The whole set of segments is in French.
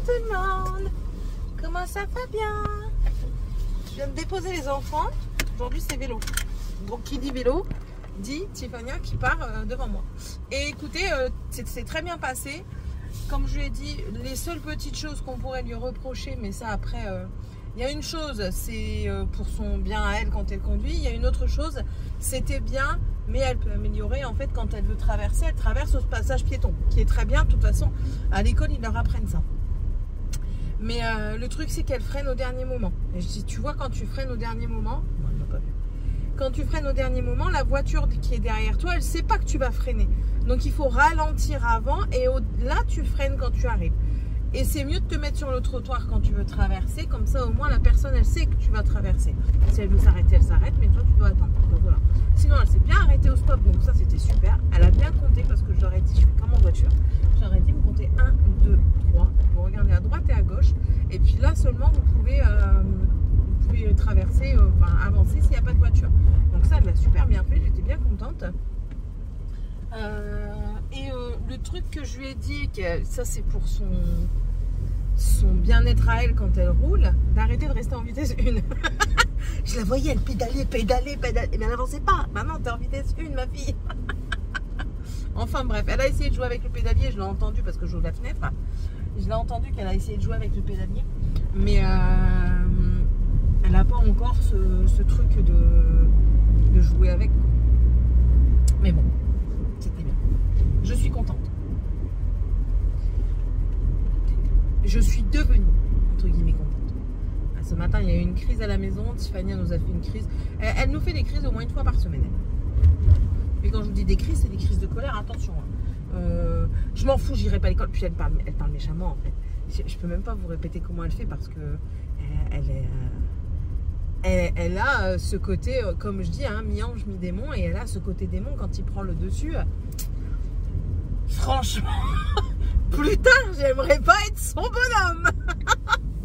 tout le monde. Comment ça va bien? Je viens de déposer les enfants. Aujourd'hui c'est vélo. Donc qui dit vélo dit Tiffania qui part devant moi. Et écoutez, c'est très bien passé. Comme je lui ai dit, les seules petites choses qu'on pourrait lui reprocher, mais ça après, il y a une chose, c'est pour son bien à elle quand elle conduit. Il y a une autre chose, c'était bien, mais elle peut améliorer. En fait, quand elle veut traverser, elle traverse au passage piéton, qui est très bien. De toute façon, à l'école, ils leur apprennent ça. Mais le truc, c'est qu'elle freine au dernier moment. Et je dis, tu vois, quand tu freines au dernier moment, quand tu freines au dernier moment, la voiture qui est derrière toi, elle ne sait pas que tu vas freiner. Donc, il faut ralentir avant et là, tu freines quand tu arrives. Et c'est mieux de te mettre sur le trottoir quand tu veux traverser. Comme ça, au moins, la personne, elle sait que tu vas traverser. Si elle veut s'arrêter, elle s'arrête, mais toi, tu dois attendre. Donc, voilà. Sinon, elle s'est bien arrêtée au stop. Donc, ça, c'était super. Elle a bien compté parce que je leur ai dit, je fais comme en voiture. Je leur ai dit, vous comptez 1, 2, 3. Vous regardez à droite et à gauche. Et puis là, seulement, vous pouvez traverser, enfin, avancer s'il n'y a pas de voiture. Donc, ça, elle l'a super bien fait. J'étais bien contente. Le truc que je lui ai dit, que ça, c'est pour son bien-être à elle quand elle roule, d'arrêter de rester en vitesse 1. Je la voyais, elle pédalait, mais elle n'avançait pas. Maintenant, t'es en vitesse 1, ma fille. Enfin bref, elle a essayé de jouer avec le pédalier, je l'ai entendu parce que j'ouvre la fenêtre. Je l'ai entendu qu'elle a essayé de jouer avec le pédalier, mais elle n'a pas encore ce truc de jouer avec. Mais bon, c'était bien. Je suis contente. Je suis devenue, entre guillemets, contente. Ce matin, il y a eu une crise à la maison. Tiffania nous a fait une crise. Elle nous fait des crises au moins une fois par semaine. Mais quand je vous dis des crises, c'est des crises de colère. Attention. Je m'en fous, j'irai pas à l'école. Puis elle parle méchamment, en fait. Je peux même pas vous répéter comment elle fait parce que elle a ce côté, comme je dis, hein, mi-ange, mi-démon. Et elle a ce côté démon quand il prend le dessus. Franchement, plus tard, j'aimerais pas être son bonhomme.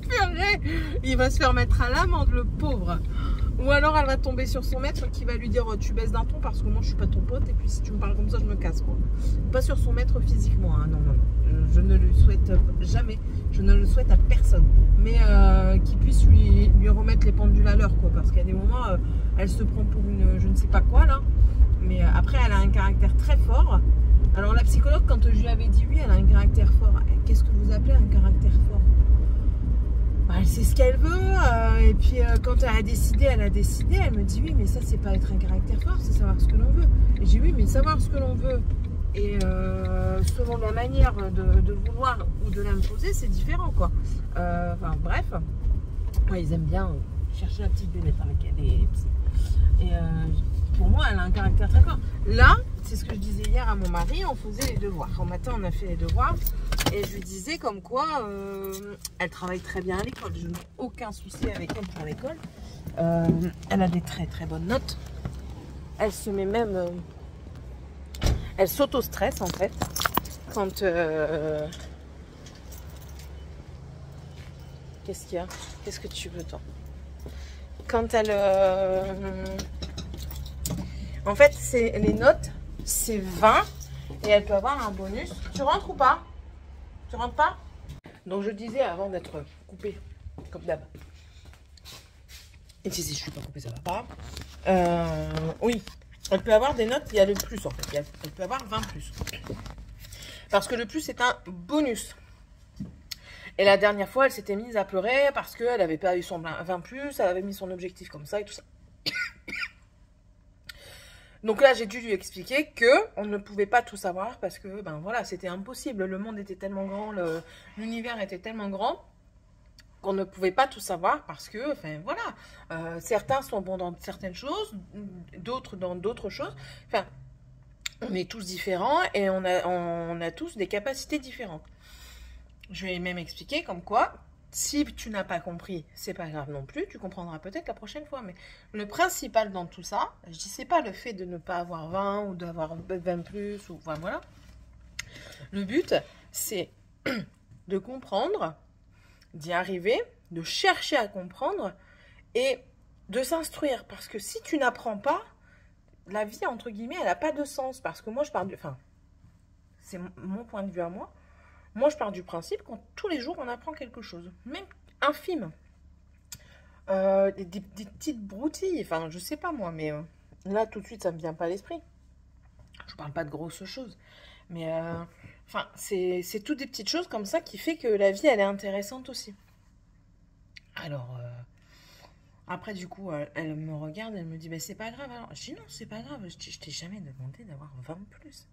Purée, il va se faire mettre à l'amende, le pauvre. Ou alors elle va tomber sur son maître qui va lui dire, tu baisses d'un ton parce que moi je suis pas ton pote et puis si tu me parles comme ça je me casse, quoi. Pas sur son maître physiquement, hein. Non. Je ne le souhaite jamais, je ne le souhaite à personne. Mais qu'il puisse lui remettre les pendules à l'heure, quoi. Parce qu'il y a des moments, elle se prend pour une je ne sais pas quoi là. Mais après elle a un caractère très fort. Alors la psychologue, quand je lui avais dit oui, elle a un caractère fort. Qu'est-ce que vous appelez un caractère fort? Bah, elle sait ce qu'elle veut. Et puis quand elle a décidé, elle me dit oui, mais ça c'est pas être un caractère fort, c'est savoir ce que l'on veut. Et j'ai dit oui, mais savoir ce que l'on veut et selon la manière de vouloir ou de l'imposer, c'est différent, quoi. Enfin bref, ouais, ils aiment bien chercher la petite bébête avec elle et psy. Et pour moi, elle a un caractère très fort. Là, c'est ce que je disais hier à mon mari, on faisait les devoirs. Au matin, on a fait les devoirs et je lui disais comme quoi elle travaille très bien à l'école. Je n'ai aucun souci avec elle pour l'école. Elle a des très très bonnes notes. Elle se met même... elle s'auto-stresse en fait. Quand... qu'est-ce qu'il y a? Qu'est-ce que tu veux, toi? Quand elle... en fait, les notes, c'est 20 et elle peut avoir un bonus. Tu rentres ou pas? Tu rentres pas? Donc je disais avant d'être coupée, comme d'hab. Et si je suis pas coupée, ça va pas. Oui, elle peut avoir des notes, il y a le plus en fait. Elle peut avoir 20 plus. Parce que le plus, c'est un bonus. Et la dernière fois, elle s'était mise à pleurer parce qu'elle n'avait pas eu son 20 plus, elle avait mis son objectif comme ça et tout ça. Donc là, j'ai dû lui expliquer que on ne pouvait pas tout savoir parce que, ben voilà, c'était impossible. Le monde était tellement grand, l'univers était tellement grand qu'on ne pouvait pas tout savoir parce que, enfin voilà, certains sont bons dans certaines choses, d'autres dans d'autres choses. Enfin, on est tous différents et on a tous des capacités différentes. Je lui ai même expliqué comme quoi, si tu n'as pas compris, c'est pas grave non plus, tu comprendras peut-être la prochaine fois. Mais le principal dans tout ça, je dis, c'est pas le fait de ne pas avoir 20 ou d'avoir 20 plus, ou enfin, voilà. Le but, c'est de comprendre, d'y arriver, de chercher à comprendre et de s'instruire. Parce que si tu n'apprends pas, la vie, entre guillemets, elle n'a pas de sens. Parce que moi, je parle du... Enfin, c'est mon point de vue à moi. Moi, je pars du principe qu'en tous les jours, on apprend quelque chose. Même infime. Des petites broutilles. Enfin, je sais pas moi, mais là, tout de suite, ça me vient pas à l'esprit. Je parle pas de grosses choses. Mais, enfin, c'est toutes des petites choses comme ça qui fait que la vie, elle est intéressante aussi. Alors, après, du coup, elle me regarde, elle me dit, bah, c'est pas grave. Alors, je dis, non, c'est pas grave. Je t'ai jamais demandé d'avoir 20 de plus.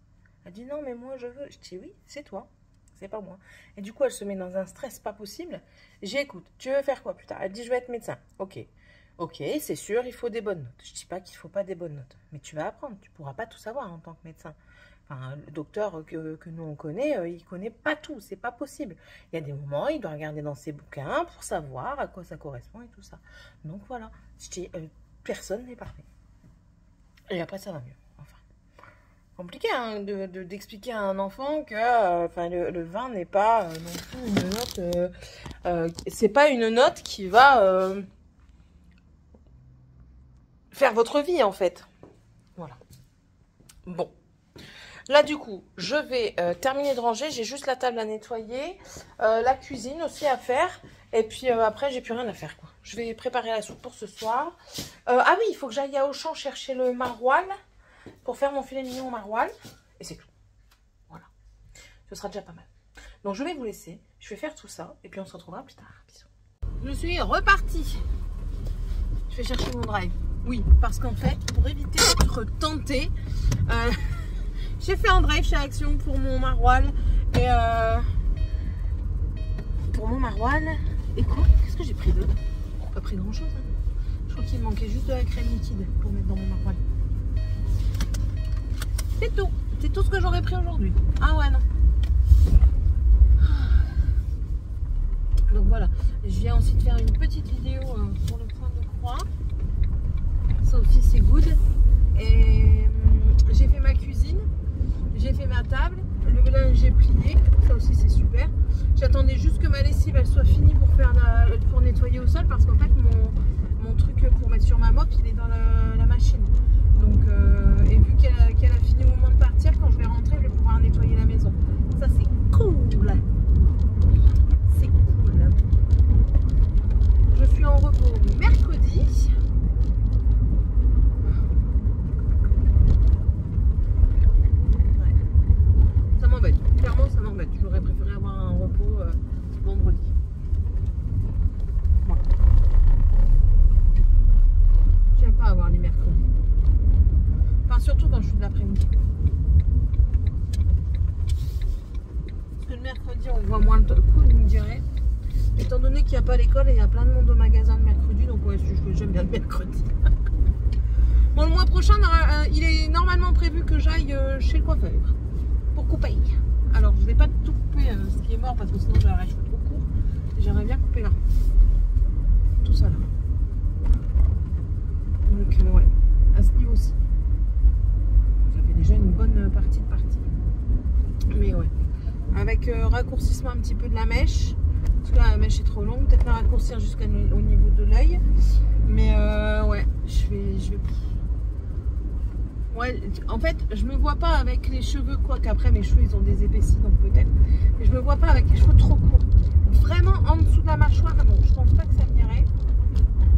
Elle dit, non, mais moi, je veux. Je dis, oui, c'est toi. C'est pas moi. Et du coup, elle se met dans un stress pas possible. J'écoute. Tu veux faire quoi plus tard? Elle dit, je vais être médecin. Ok. Ok, c'est sûr, il faut des bonnes notes. Je dis pas qu'il faut pas des bonnes notes. Mais tu vas apprendre. Tu pourras pas tout savoir en tant que médecin. Enfin, le docteur que nous on connaît, il connaît pas tout. C'est pas possible. Il y a des moments, il doit regarder dans ses bouquins pour savoir à quoi ça correspond et tout ça. Donc voilà. Je dis, personne n'est parfait. Et après, ça va mieux. Compliqué hein, d'expliquer à un enfant que le 20 n'est pas non plus une note. C'est pas une note qui va faire votre vie en fait. Voilà. Bon. Là du coup, je vais terminer de ranger. J'ai juste la table à nettoyer, la cuisine aussi à faire. Et puis après, j'ai plus rien à faire quoi. Je vais préparer la soupe pour ce soir. Ah oui, il faut que j'aille à Auchan chercher le maroilles. Pour faire mon filet mignon au maroilles. Et c'est tout. Voilà. Ce sera déjà pas mal. Donc je vais vous laisser. Je vais faire tout ça. Et puis on se retrouvera plus tard. Bisous. Je suis repartie. Je vais chercher mon drive. Oui, parce qu'en fait, pour éviter d'être tentée, j'ai fait un drive chez Action pour mon maroilles. Et pour mon maroilles. Et quoi? Qu'est-ce que j'ai pris d'autre? Pas pris grand chose. Hein. Je crois qu'il me manquait juste de la crème liquide pour mettre dans mon maroilles. C'est tout. C'est tout ce que j'aurais pris aujourd'hui. Ah ouais, non. Donc voilà. Je viens aussi de faire une petite vidéo pour le point de croix. Ça aussi, c'est good. Et j'ai fait ma cuisine. J'ai fait ma table. Le linge, j'ai plié. Ça aussi, c'est super. J'attendais juste que ma lessive elle soit finie pour nettoyer au sol. Parce qu'en fait, mon truc pour mettre sur ma mop, il est dans la machine. Donc, et vu qu'elle a fini au moment de partir, quand je vais rentrer, je vais pouvoir nettoyer la maison. Ça, c'est cool. C'est cool. Je suis en repos mercredi. Ouais. Ça m'embête. Clairement, ça m'embête. J'aurais préféré avoir un repos vendredi. Voilà. J'aime pas avoir les mercredis. Enfin, surtout quand je suis de l'après-midi. Parce que le mercredi, on voit moins le coup, vous me direz. Étant donné qu'il n'y a pas l'école et il y a plein de monde au magasin le mercredi, donc ouais, j'aime bien le mercredi. Bon, le mois prochain, il est normalement prévu que j'aille chez le coiffeur pour couper. Alors, je ne vais pas tout couper ce qui est mort parce que sinon j'aurais les cheveux trop courts. J'aimerais bien couper là. Tout ça là. Donc, ouais, à ce niveau-ci. Ça fait déjà une bonne partie de partie. Mais ouais. Avec raccourcissement un petit peu de la mèche. Parce que là, la mèche est trop longue. Peut-être la raccourcir jusqu'au niveau de l'œil. Mais ouais, je vais... Ouais, en fait, je me vois pas avec les cheveux, quoi qu'après mes cheveux ils ont des épaissis, donc peut-être. Mais je me vois pas avec les cheveux trop courts. Vraiment en dessous de la mâchoire, non, je pense pas que ça m'irait.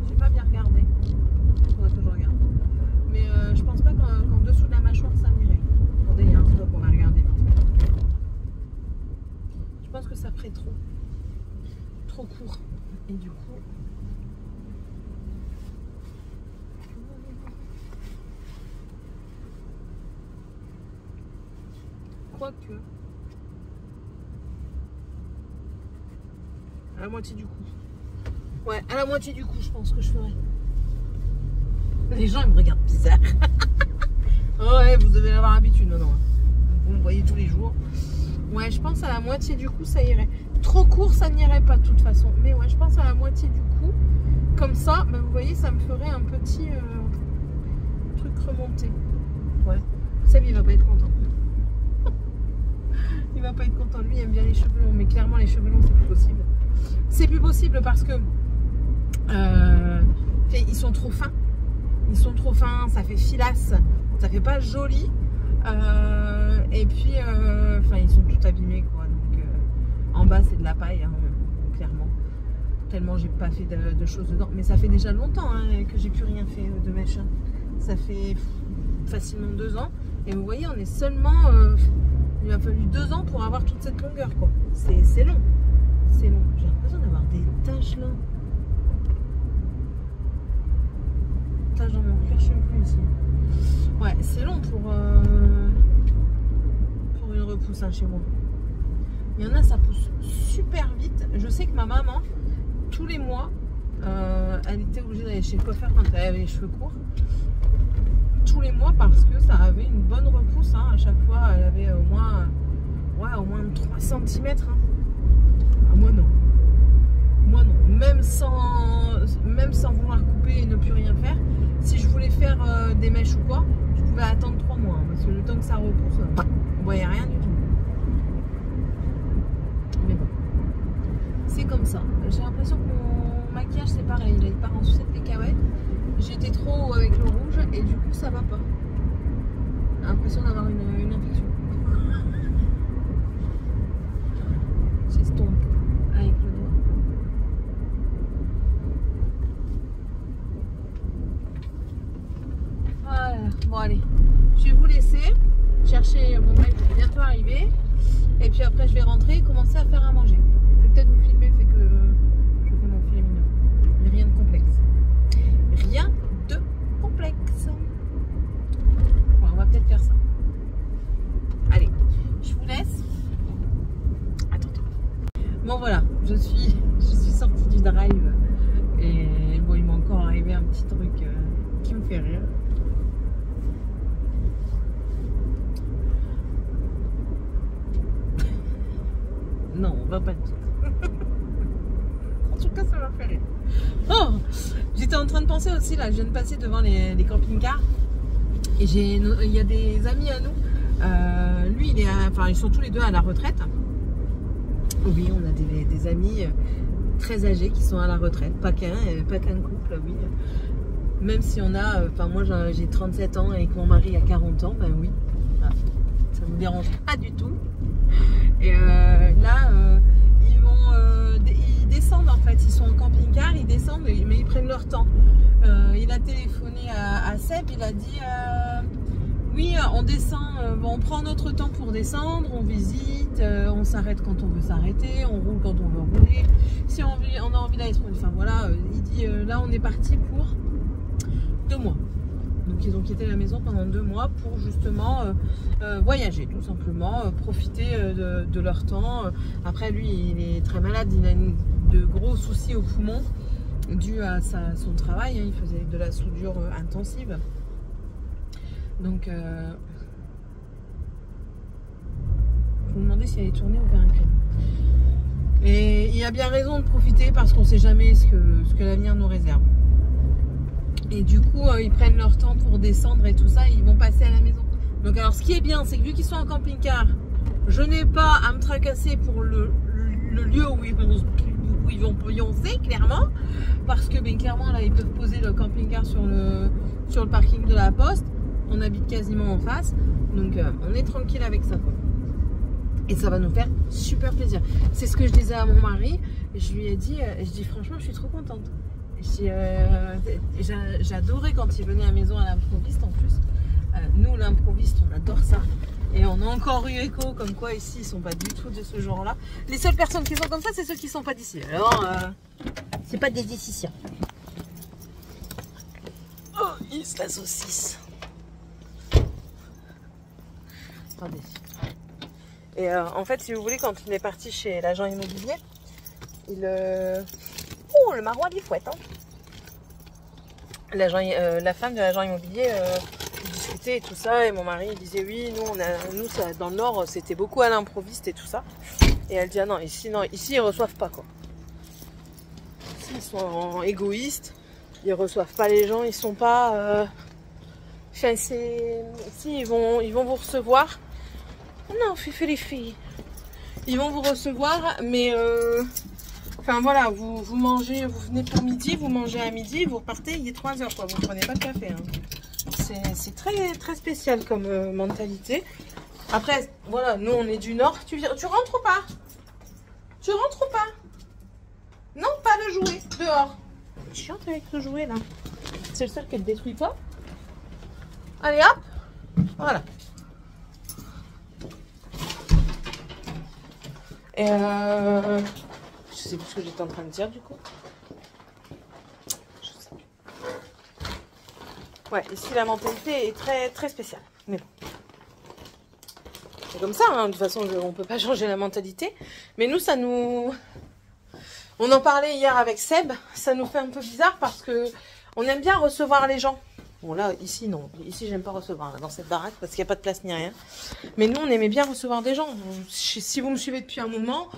J'ai pas bien regardé. Il faudrait que je regarde. Mais je pense pas qu'en dessous de la mâchoire ça m'irait. Attendez, il y a un stop, on va regarder vite. Je pense que ça ferait trop court. Et du coup. Quoique. À la moitié du coup. Ouais, à la moitié du coup, je pense que je ferais. Les gens, ils me regardent bizarre. Ouais, vous devez avoir l'habitude maintenant. Vous me voyez tous les jours. Ouais, je pense à la moitié du coup, ça irait. Trop court, ça n'irait pas de toute façon. Mais ouais, je pense à la moitié du coup. Comme ça, bah, vous voyez, ça me ferait un petit truc remonté. Ouais. Seb, il va pas être content. Il va pas être content. Lui, il aime bien les cheveux longs. Mais clairement, les cheveux longs, c'est plus possible. C'est plus possible parce que ils sont trop fins. Ils sont trop fins, ça fait filasse. Ça fait pas joli. Et puis, enfin, ils sont tout abîmés, quoi. Donc, En bas, c'est de la paille, hein, clairement. Tellement j'ai pas fait de choses dedans. Mais ça fait déjà longtemps hein, que j'ai plus rien fait de mèche. Hein. Ça fait facilement 2 ans. Et vous voyez, on est seulement... il m'a fallu 2 ans pour avoir toute cette longueur, quoi. C'est long. C'est long. J'ai l'impression d'avoir des taches là. Taches dans mon cuir chevelu ici. Ouais, c'est long pour une repousse hein, chez moi. Il y en a, ça pousse super vite. Je sais que ma maman, tous les mois, elle était obligée d'aller chez le coiffeur quand elle avait les cheveux courts. Tous les mois parce que ça avait une bonne repousse. Hein. À chaque fois, elle avait au moins 3 cm. Hein. Ah, moi non. Moi non. Même sans vouloir couper et ne plus rien faire, si je voulais faire des mèches ou quoi, je pouvais attendre 3 mois. Hein, parce que le temps que ça repousse, on voyait rien du tout. Mais bon, c'est comme ça. J'ai l'impression que mon maquillage c'est pareil, il part en sucette des cacahuètes. J'étais trop haut avec le rouge et du coup ça va pas. J'ai l'impression d'avoir une infection. J'estompe avec le doigt. Voilà, bon allez, je vais vous laisser chercher mon mec qui est bientôt arrivé. Et puis après je vais rentrer et commencer à faire à manger. Je vais peut-être vous filmer le fait que je fais mon filet mignon. Mais rien de complexe. Rien de complexe. Bon, on va peut-être faire ça. Allez, je vous laisse. Attends. Bon voilà, je suis sortie du drive. Et bon, il m'est encore arrivé un petit truc qui me fait rire. Non, on va pas dire. En tout cas, ça m'a fait rire. Oh, j'étais en train de penser aussi, là, je viens de passer devant les camping-cars. Et il y a des amis à nous. Lui, ils sont tous les deux à la retraite. Oui, on a des amis très âgés qui sont à la retraite. Pas qu'un couple, oui. Même si on a, moi j'ai 37 ans et que mon mari a 40 ans, ben oui. Ça ne nous dérange pas du tout. Et là, ils descendent en fait, ils sont en camping-car, ils descendent, mais ils prennent leur temps. Il a téléphoné à Seb, il a dit oui, on descend, on prend notre temps pour descendre, on visite, on s'arrête quand on veut s'arrêter, on roule quand on veut rouler. Si on a envie d'aller, enfin voilà, il dit là on est parti pour 2 mois. Donc ils ont quitté la maison pendant 2 mois pour justement voyager tout simplement, profiter de leur temps. Après lui il est très malade, il a de gros soucis au poumon dû à son travail, hein. Il faisait de la soudure intensive. Donc je me demandais si elle allait tourner ou faire un crime. Et il a bien raison de profiter parce qu'on ne sait jamais ce que l'avenir nous réserve. Et du coup, ils prennent leur temps pour descendre et tout ça, et ils vont passer à la maison. Donc alors, ce qui est bien, c'est que vu qu'ils sont en camping-car, je n'ai pas à me tracasser pour le lieu où ils vont pioncer, clairement. Parce que, bien clairement, là, ils peuvent poser le camping-car sur le parking de la Poste. On habite quasiment en face. Donc, on est tranquille avec ça, quoi. Et ça va nous faire super plaisir. C'est ce que je disais à mon mari. Je lui ai dit, franchement, je suis trop contente. J'adorais quand il venait à la maison à l'improviste en plus. Nous l'improviste on adore ça. Et on a encore eu écho comme quoi ici ils sont pas du tout de ce genre là. Les seules personnes qui sont comme ça c'est ceux qui sont pas d'ici. Alors c'est pas des d'ici. Oh, il se la saucisse. Attendez. Et en fait si vous voulez quand on est parti chez l'agent immobilier, oh, le marois du fouette, hein. La femme de l'agent immobilier discutait et tout ça, et mon mari il disait oui, nous ça, dans le Nord c'était beaucoup à l'improviste et tout ça. Et elle dit ah non, ici ils reçoivent pas quoi. Ici ils sont égoïstes, ils reçoivent pas les gens, ils sont pas. Enfin si ils vont vous recevoir. Non, fait les filles. Ils vont vous recevoir, mais enfin voilà, vous mangez, vous venez pour midi, vous mangez à midi, vous repartez, il est 3 heures quoi, vous ne prenez pas de café. Hein. C'est très très spécial comme mentalité. Après, voilà, nous on est du Nord. Tu rentres ou pas? Tu rentres ou pas? Non, pas le jouet, dehors. Je suis chiante avec ce jouet là. C'est le seul qui ne détruit pas. Allez hop, voilà. Et je sais plus ce que j'étais en train de dire du coup. Je sais plus. Ouais, ici la mentalité est très très spéciale. Mais bon. C'est comme ça, hein. De toute façon, on peut pas changer la mentalité. Mais nous, ça nous... On en parlait hier avec Seb. Ça nous fait un peu bizarre parce que on aime bien recevoir les gens. Bon là, ici non. Ici, j'aime pas recevoir là, dans cette baraque parce qu'il n'y a pas de place ni rien. Mais nous, on aimait bien recevoir des gens. Si vous me suivez depuis un moment,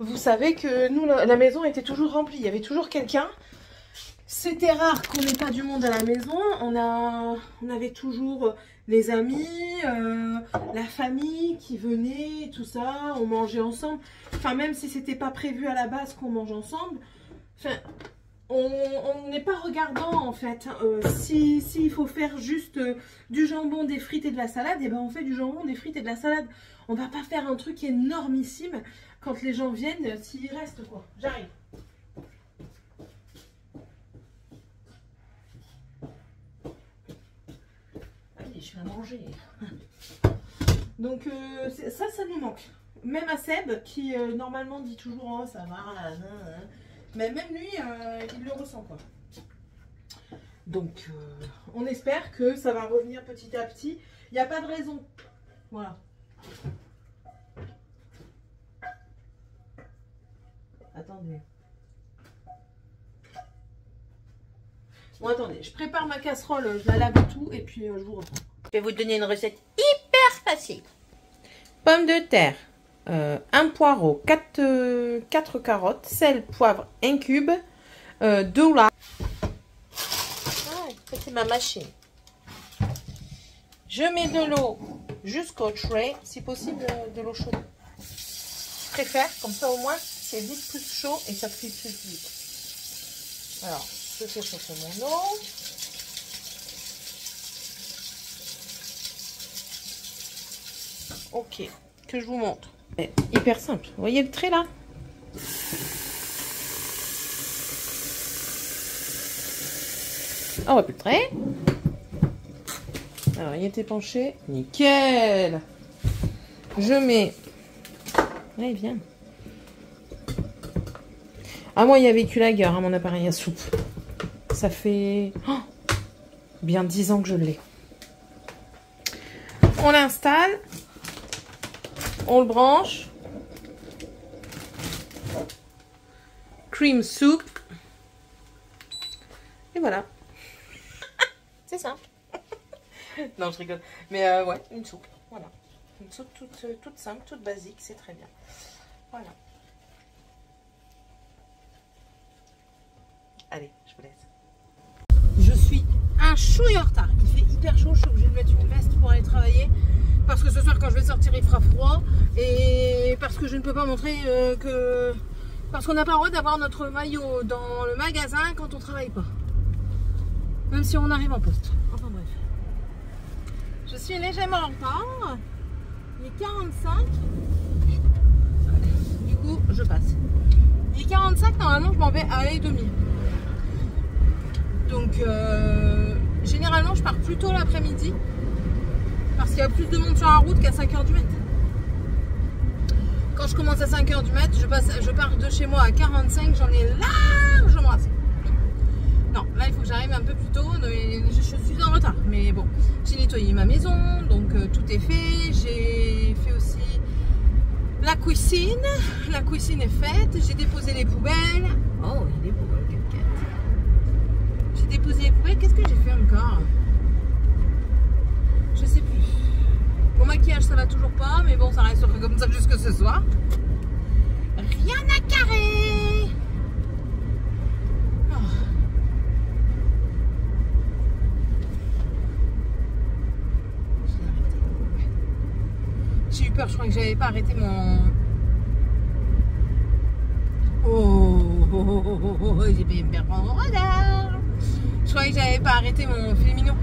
vous savez que nous, la maison était toujours remplie. Il y avait toujours quelqu'un. C'était rare qu'on n'ait pas du monde à la maison. On avait toujours les amis, la famille qui venait, tout ça. On mangeait ensemble. Enfin, même si c'était pas prévu à la base qu'on mange ensemble. Enfin, on n'est pas regardant en fait. S'il faut faire juste du jambon, des frites et de la salade, et ben on fait du jambon, des frites et de la salade. On va pas faire un truc énormissime quand les gens viennent, s'ils restent quoi. J'arrive. Je vais manger. Donc ça nous manque. Même à Seb qui normalement dit toujours oh, ça va, mais même lui il le ressent quoi. Donc on espère que ça va revenir petit à petit. Il n'y a pas de raison. Voilà. Attendez. Bon attendez, je prépare ma casserole, je la lave et tout et puis je vous reprends. Je vais vous donner une recette hyper facile. Pommes de terre, un poireau, 4 carottes, sel, poivre, un cube, 2 là. Ah, c'est ma machine. Je mets de l'eau jusqu'au trait, si possible de l'eau chaude. Je préfère, comme ça au moins c'est vite plus chaud et ça cuit plus vite. Alors, je fais chauffer mon eau. Ok, que je vous montre. Hyper simple. Vous voyez le trait là? On voit plus le trait. Alors, il était penché. Nickel. Je mets... Allez, viens. Ah, moi, il y a vécu la guerre, hein, mon appareil à soupe. Ça fait bien 10 ans que je l'ai. On l'installe. On le branche. Cream soup. Et voilà. C'est simple. Non, je rigole. Mais ouais, une soupe. Voilà. Une soupe toute simple, toute basique. C'est très bien. Voilà. Allez, je vous laisse. Je suis un chouille en retard. Il fait hyper chaud. Je suis obligée de mettre une veste pour aller travailler. Parce que ce soir, quand je vais sortir, il fera froid. Et parce que je ne peux pas montrer que... Parce qu'on n'a pas le droit d'avoir notre maillot dans le magasin quand on ne travaille pas. Même si on arrive en poste. Enfin bref. Je suis légèrement en retard. Il est 45. Du coup, je passe. Il est 45, normalement, je m'en vais à 1h30. Donc, généralement, je pars plus tôt l'après-midi. Parce qu'il y a plus de monde sur la route qu'à 5h du mat. Quand je commence à 5h du mat, je pars de chez moi à 45, j'en ai largement assez. Non, là il faut que j'arrive un peu plus tôt, je suis en retard. Mais bon, j'ai nettoyé ma maison, donc tout est fait. J'ai fait aussi la cuisine. La cuisine est faite, j'ai déposé les poubelles. Oh, il est beau le casquette. J'ai déposé les poubelles, qu'est-ce que j'ai fait encore? Je sais plus. Mon maquillage ça va toujours pas, mais bon ça reste comme ça jusque ce soir. Rien à carrer. Oh. J'ai eu peur, je crois que j'avais pas arrêté mon... Oh, j'ai bien me perdre mon radar. Je croyais que j'avais pas arrêté mon filet mignon.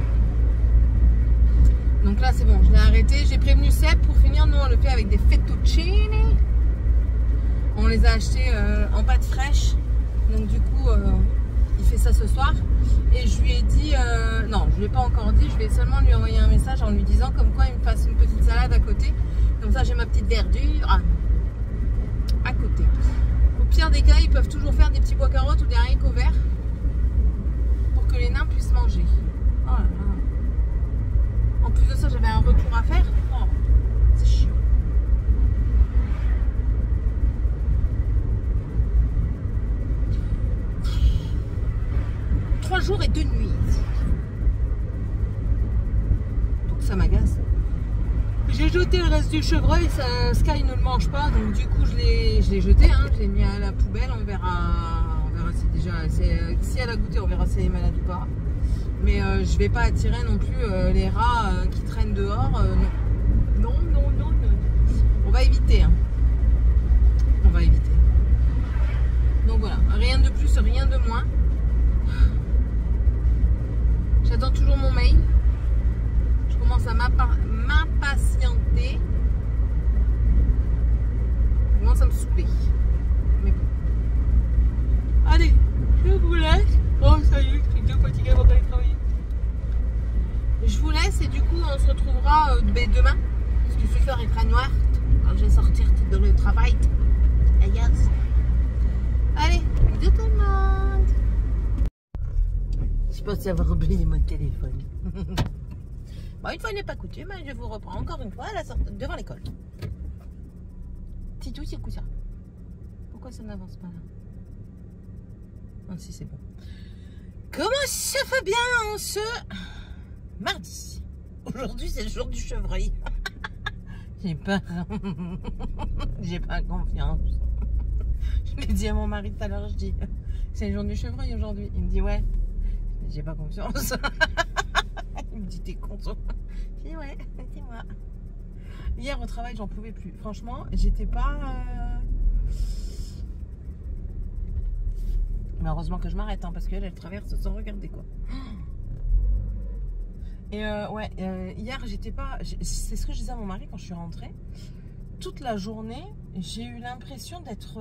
Donc là c'est bon, je l'ai arrêté. J'ai prévenu Seb pour finir. Nous on le fait avec des fettuccini. On les a achetés en pâte fraîche. Donc du coup, il fait ça ce soir. Et je lui ai dit, non, je ne lui ai pas encore dit, je vais seulement lui envoyer un message en lui disant comme quoi il me fasse une petite salade à côté. Comme ça, j'ai ma petite verdure à côté. Au pire des cas, ils peuvent toujours faire des petits pois carottes ou des haricots verts pour que les nains puissent manger. Oh là là. En plus de ça, j'avais un retour à faire. Oh, c'est chiant. Trois jours et 2 nuits. Donc ça m'agace. J'ai jeté le reste du chevreuil, Sky ne le mange pas, donc du coup je l'ai jeté, hein, je l'ai mis à la poubelle, on verra si déjà, si elle a goûté, on verra si elle est malade ou pas. Mais je vais pas attirer non plus les rats qui traînent dehors, non. On va éviter, hein. On va éviter. Donc voilà, rien de plus, rien de moins. J'attends toujours mon mail. Je commence à m'impatienter. Je commence à me saouler. Mais bon. Allez, je vous laisse. Oh, ça y est, je suis bien fatiguée avant d'aller travailler. Je vous laisse et du coup, on se retrouvera demain. Parce que ce soir, il fera noir. Quand je vais sortir de le travail. Yes. Allez, bisous tout le monde. Je pense avoir oublié mon téléphone. Bon, une fois n'est pas coutume, je vous reprends encore une fois à la sortie, devant l'école. Titou, c'est quoi ça? Pourquoi ça n'avance pas là? Ah si, c'est bon. Comment ça fait bien en ce mardi? Aujourd'hui, c'est le jour du chevreuil. J'ai peur. J'ai pas confiance. Je l'ai dit à mon mari tout à l'heure, je dis, c'est le jour du chevreuil aujourd'hui. Il me dit, ouais. J'ai pas confiance. Il me dit, t'es con. Je dis, ouais, c'est moi. Hier au travail, j'en pouvais plus. Franchement, j'étais pas. Mais heureusement que je m'arrête, hein, parce qu'elle, elle traverse sans regarder quoi. Et ouais, hier, j'étais pas. C'est ce que je disais à mon mari quand je suis rentrée. Toute la journée, j'ai eu l'impression d'être.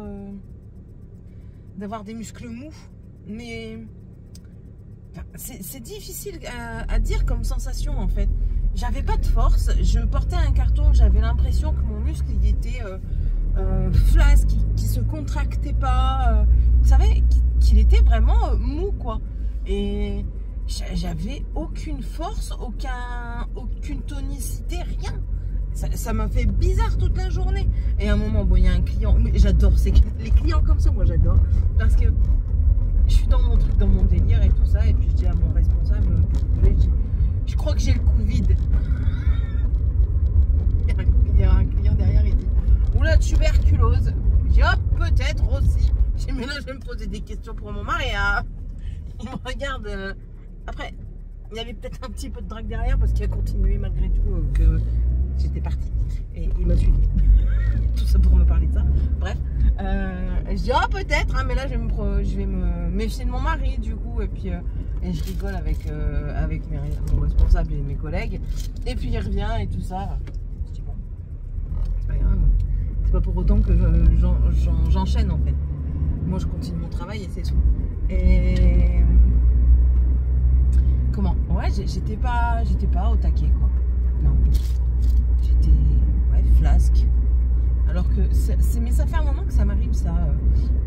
D'avoir des muscles mous. Mais. C'est difficile à dire comme sensation en fait. J'avais pas de force, je portais un carton, j'avais l'impression que mon muscle il était flasque, qui se contractait pas, vous savez, qu'il était vraiment mou quoi. Et j'avais aucune force, aucune tonicité, rien. Ça m'a fait bizarre toute la journée. Et à un moment, bon, il y a un client, j'adore les clients comme ça, moi j'adore, parce que je suis dans mon truc, dans mon délire et tout ça, et puis je dis à mon responsable, je crois que j'ai le Covid. Il y a un client derrière, il dit, ou la tuberculose. Je dis, oh, peut-être aussi. Je dis, mais là, je vais me poser des questions pour mon mari. Hein. Il me regarde. Après, il y avait peut-être un petit peu de drague derrière, parce qu'il a continué malgré tout que j'étais partie. Et il m'a suivi. Tout ça pour me parler de ça. Bref. Je dis, oh, peut-être, hein, mais là, je vais me méfier de mon mari, du coup. Et puis, et je rigole avec mon responsable et mes collègues. Et puis, il revient et tout ça. Je dis, bon, c'est pas grave. C'est pas pour autant que j'enchaîne, en fait. Moi, je continue mon travail et c'est tout. Et... Comment? Ouais, j'étais pas au taquet, quoi. Non. J'étais, ouais, flasque. Alors que, mais ça fait un moment que ça m'arrive, ça,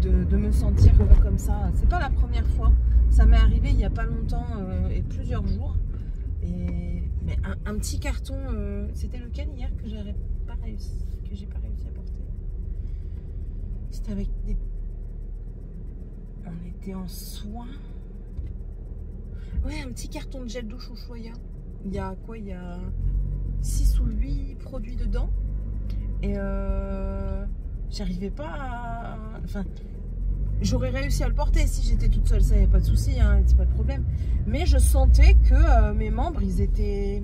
de me sentir comme ça. C'est pas la première fois. Ça m'est arrivé il y a pas longtemps et plusieurs jours. Mais un petit carton, c'était lequel hier que j'ai pas réussi à porter? C'était avec des... On était en soins. Ouais, un petit carton de gel douche Ushuaïa. Il y a quoi? Il y a 6 ou 8 produits dedans. Et j'arrivais pas à... Enfin, j'aurais réussi à le porter si j'étais toute seule, ça n'y avait pas de souci, hein, c'est pas le problème. Mais je sentais que mes membres, ils étaient...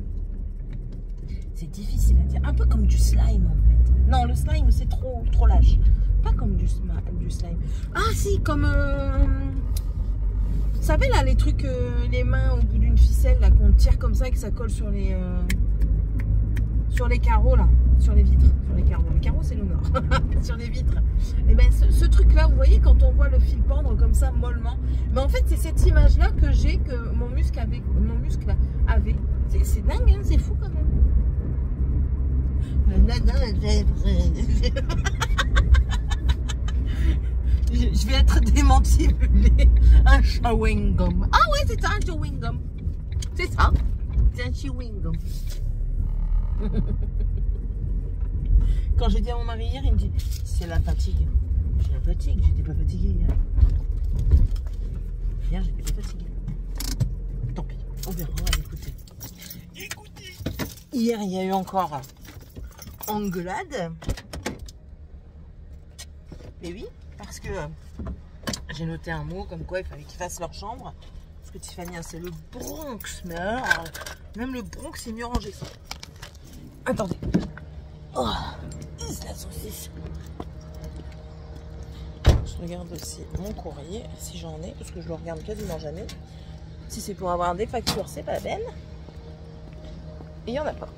C'est difficile à dire. Un peu comme du slime, en fait. Non, le slime, c'est trop lâche. Pas comme du slime. Ah, si, comme... Vous savez, là, les trucs, les mains au bout d'une ficelle, là, qu'on tire comme ça et que ça colle sur les carreaux, là. sur les vitres, sur les carreaux. Les carreaux, c'est le nord. Sur les vitres. Et ben ce truc-là, vous voyez, quand on voit le fil pendre comme ça, mollement. Mais en fait, c'est cette image-là que j'ai, que mon muscle avait. C'est dingue, hein, c'est fou quand même. Je vais être démantibulée. Un chewing-gum. Ah ouais, c'est ça, un chewing-gum. C'est ça. C'est un chewing-gum. Quand j'ai dit à mon mari hier, il me dit c'est la fatigue. J'ai la fatigue, j'étais pas fatiguée hier. Hier, j'étais pas fatiguée. Tant pis, on verra, écoutez. Écoutez. Hier, il y a eu encore engueulade. Mais oui, parce que j'ai noté un mot comme quoi il fallait qu'ils fassent leur chambre. Parce que Tiffany, c'est le Bronx. Mais alors, même le Bronx, c'est mieux rangé ça. Attendez. Oh, c'est la saucisse. Je regarde aussi mon courrier, si j'en ai, parce que je le regarde quasiment jamais. Si c'est pour avoir des factures, c'est pas la peine. Et il n'y en a pas.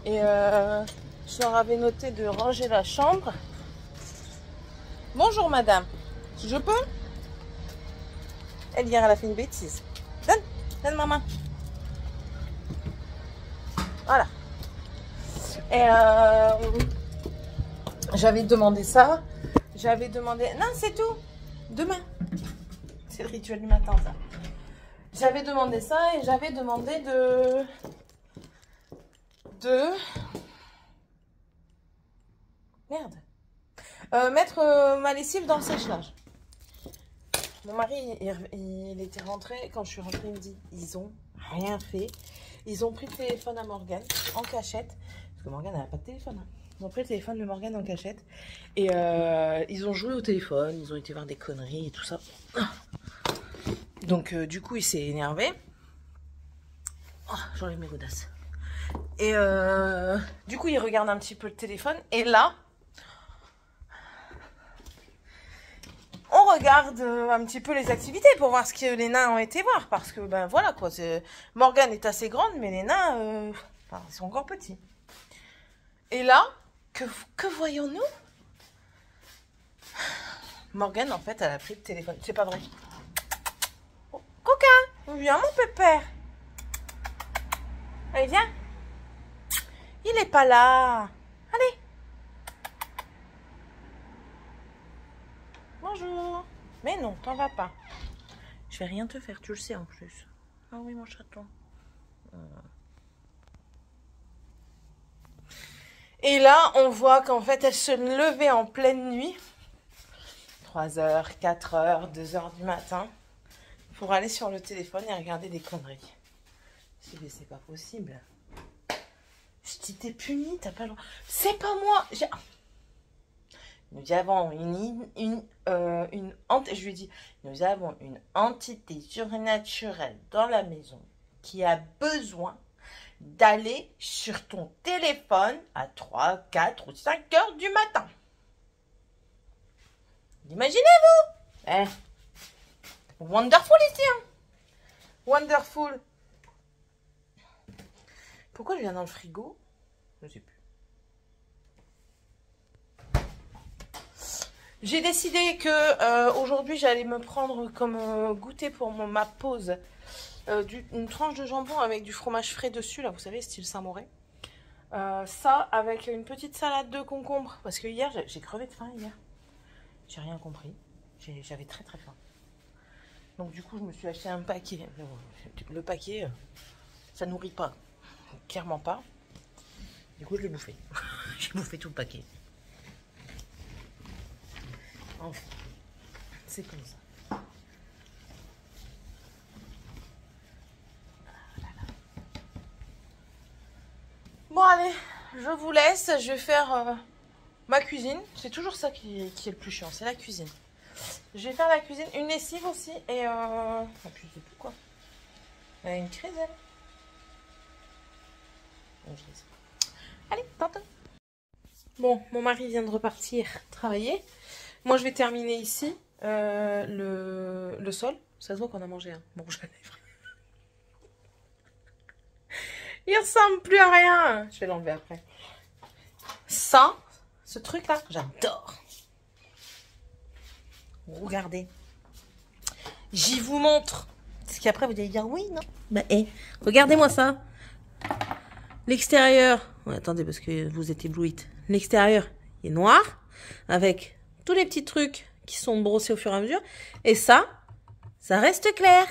Et je leur avais noté de ranger la chambre. Bonjour madame, je peux? Elle hier elle a fait une bêtise. Donne ma main. Voilà. Et j'avais demandé ça. J'avais demandé... Non, c'est tout. Demain. C'est le rituel du matin, ça. J'avais demandé ça et j'avais demandé Merde. Mettre ma lessive dans le sèche-linge. Mon mari, il était rentré. Quand je suis rentrée, il me dit, ils ont rien fait. Ils ont pris le téléphone à Morgane en cachette. Parce que Morgane n'a pas de téléphone. Hein. Ils ont pris le téléphone de Morgane en cachette. Et ils ont joué au téléphone. Ils ont été voir des conneries et tout ça. Donc du coup, il s'est énervé. Oh, j'enlève mes godasses. Et du coup, il regarde un petit peu le téléphone. Et là... on regarde un petit peu les activités pour voir ce que les nains ont été voir. Parce que, ben voilà quoi. Morgane est assez grande, mais les nains, enfin, ils sont encore petits. Et là, que voyons-nous? Morgane, en fait, elle a pris le téléphone. C'est pas vrai. Oh, coquin, viens mon pépère. Allez, viens. Il est pas là. Allez. Bonjour. Mais non, t'en vas pas. Je vais rien te faire, tu le sais en plus. Ah oui, mon chaton. Et là, on voit qu'en fait, elle se levait en pleine nuit. 3h, 4h, 2h du matin. Pour aller sur le téléphone et regarder des conneries. Je dis, mais c'est pas possible. Je dis, t'es puni, t'as pas le droit. C'est pas moi. Nous avons je lui ai dit, nous avons une entité surnaturelle dans la maison qui a besoin d'aller sur ton téléphone à 3, 4 ou 5 heures du matin. Imaginez-vous? Eh, wonderful ici, hein? Wonderful. Pourquoi je viens dans le frigo? Je sais plus. J'ai décidé que aujourd'hui j'allais me prendre comme goûter pour ma pause une tranche de jambon avec du fromage frais dessus, là vous savez, style Saint-Mauré. Ça avec une petite salade de concombre, parce que hier j'ai crevé de faim hier. J'ai rien compris, j'avais très très faim. Donc du coup je me suis acheté un paquet. Le paquet, ça nourrit pas, clairement pas. Du coup je l'ai bouffé. J'ai bouffé tout le paquet. Enfin, c'est comme ça. Bon allez, je vous laisse, je vais faire ma cuisine. C'est toujours ça qui est le plus chiant, c'est la cuisine. Je vais faire la cuisine, une lessive aussi et puis c'est tout quoi. Elle a une crise elle. Bon, allez, tantôt. Bon, mon mari vient de repartir travailler. Moi, je vais terminer ici le sol. Ça se voit qu'on a mangé un bon rouge à lèvres. Il ressemble plus à rien. Je vais l'enlever après. Ça, ce truc-là, j'adore. Regardez. J'y vous montre. Parce qu'après, vous allez dire oui, non? Bah, regardez-moi ça. L'extérieur. Ouais, attendez, parce que vous êtes éblouite. L'extérieur est noir. Avec tous les petits trucs qui sont brossés au fur et à mesure. Et ça reste clair.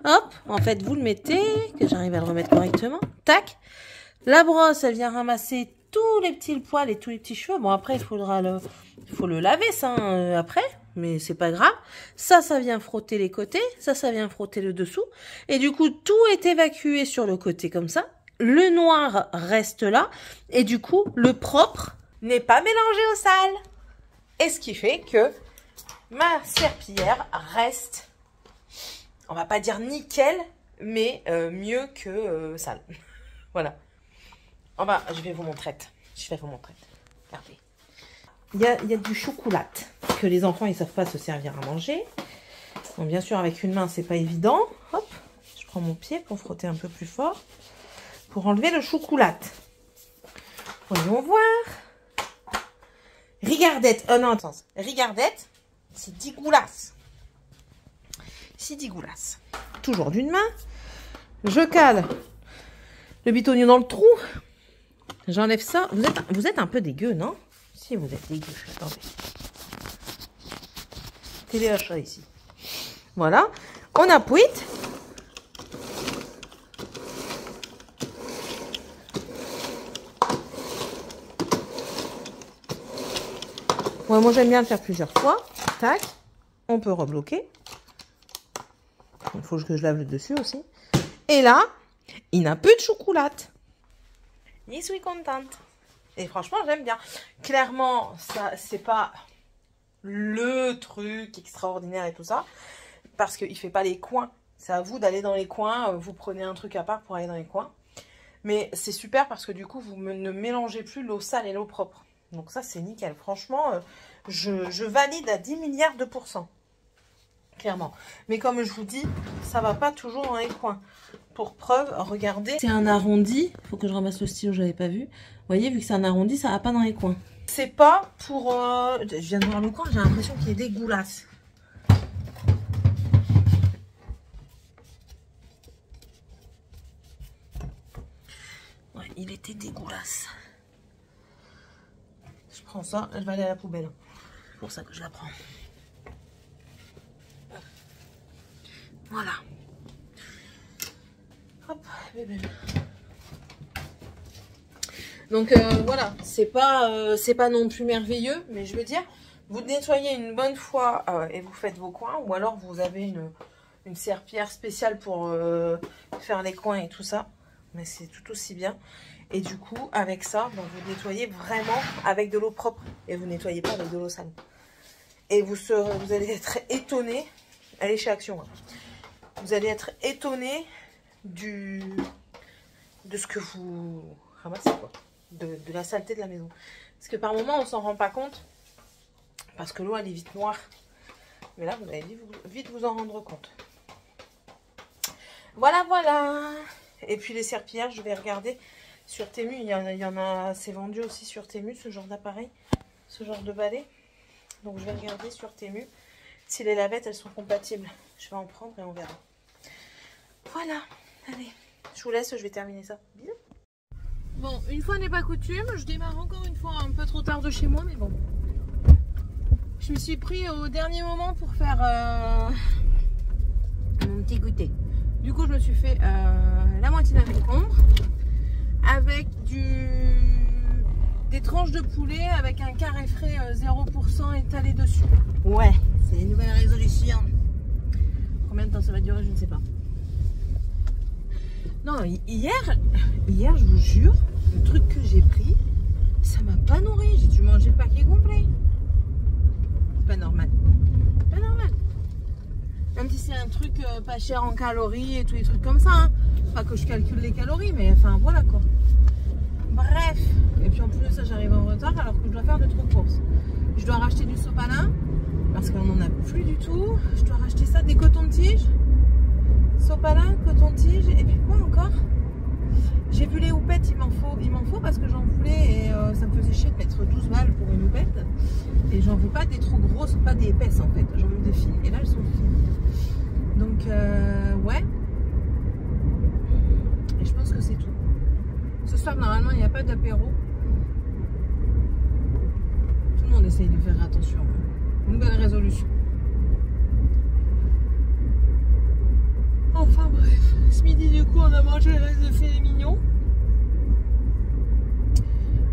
Hop, en fait, vous le mettez, que j'arrive à le remettre correctement. Tac. La brosse, elle vient ramasser tous les petits poils et tous les petits cheveux. Bon, après, il faut le laver, ça, après. Mais c'est pas grave. Ça vient frotter les côtés. Ça vient frotter le dessous. Et du coup, tout est évacué sur le côté comme ça. Le noir reste là. Et du coup, le propre n'est pas mélangé au sale. Et ce qui fait que ma serpillière reste, on va pas dire nickel, mais mieux que sale. Voilà. Je vais vous montrer. Regardez. Il y a du chocolat que les enfants ils savent pas se servir à manger. Bon, bien sûr avec une main c'est pas évident. Hop, je prends mon pied pour frotter un peu plus fort pour enlever le chocolat. Voyons voir. Rigardette. Oh non, attends. Rigardette, c'est 10 goulasses. C'est 10 goulasses. Toujours d'une main. Je cale le bitonio dans le trou. J'enlève ça. Vous êtes un peu dégueu, non? Si vous êtes dégueu. Attendez. Téléachat ici. Voilà. On appuie. Ouais, moi j'aime bien le faire plusieurs fois. Tac. On peut rebloquer. Il faut que je lave le dessus aussi. Et là, il n'a plus de chocolat. Je suis contente. Et franchement, j'aime bien. Clairement, ça, c'est pas le truc extraordinaire et tout ça. Parce qu'il fait pas les coins. C'est à vous d'aller dans les coins. Vous prenez un truc à part pour aller dans les coins. Mais c'est super parce que du coup, vous ne mélangez plus l'eau sale et l'eau propre. Donc ça, c'est nickel. Franchement, je valide à 10 milliards de %. Clairement. Mais comme je vous dis, ça va pas toujours dans les coins. Pour preuve, regardez. C'est un arrondi. Il faut que je ramasse le stylo, je l'avais pas vu. Vous voyez, vu que c'est un arrondi, ça va pas dans les coins. C'est pas pour... Je viens de voir le coin, j'ai l'impression qu'il y a des goulasses. Ouais, il était dégueulasse. Je prends ça, elle va aller à la poubelle. C'est pour ça que je la prends. Voilà. Hop, bébé. Donc voilà, c'est pas non plus merveilleux, mais je veux dire, vous nettoyez une bonne fois et vous faites vos coins, ou alors vous avez une serpillière spéciale pour faire les coins et tout ça, mais c'est tout aussi bien. Et du coup, avec ça, donc vous nettoyez vraiment avec de l'eau propre et vous nettoyez pas avec de l'eau sale. Et vous allez être étonné. Allez chez Action. Hein. Vous allez être étonné de ce que vous ramassez, quoi. De la saleté de la maison. Parce que par moment, on s'en rend pas compte. Parce que l'eau, elle est vite noire. Mais là, vous allez vite vous en rendre compte. Voilà, voilà. Et puis les serpillères, je vais regarder sur Temu. Il y en a, c'est vendu aussi sur Temu, ce genre d'appareil. Ce genre de balai. Donc je vais regarder sur Temu si les lavettes, elles sont compatibles. Je vais en prendre et on verra. Voilà. Allez, je vous laisse, je vais terminer ça. Bisous. Bon, une fois n'est pas coutume, je démarre encore une fois un peu trop tard de chez moi, mais bon. Je me suis pris au dernier moment pour faire mon petit goûter. Du coup, je me suis fait la moitié d'un concombre avec des tranches de poulet avec un carré frais 0% étalé dessus. Ouais, c'est une nouvelle résolution. Combien de temps ça va durer, je ne sais pas. Non, hier, je vous jure, le truc que j'ai pris, ça m'a pas nourri. J'ai dû manger le paquet complet. C'est pas normal. Pas normal. Même si c'est un truc pas cher en calories et tous les trucs comme ça. Hein. Pas que je calcule les calories, mais enfin voilà quoi. Bref. Et puis en plus de ça, j'arrive en retard alors que je dois faire de trop courses. Je dois racheter du sopalin parce qu'on n'en a plus du tout. Je dois racheter ça, des cotons-tiges. Sopalin, coton-tige, et puis quoi encore? J'ai vu les houpettes, il m'en faut parce que j'en voulais et ça me faisait chier de mettre 12 balles pour une houppette. Et j'en veux pas des trop grosses, pas des épaisses en fait, j'en veux des fines. Et là elles sont fines. Donc ouais. Et je pense que c'est tout. Ce soir normalement il n'y a pas d'apéro. Tout le monde essaye de faire attention. Nouvelle résolution. Enfin bref, ce midi du coup on a mangé le reste de filet mignon.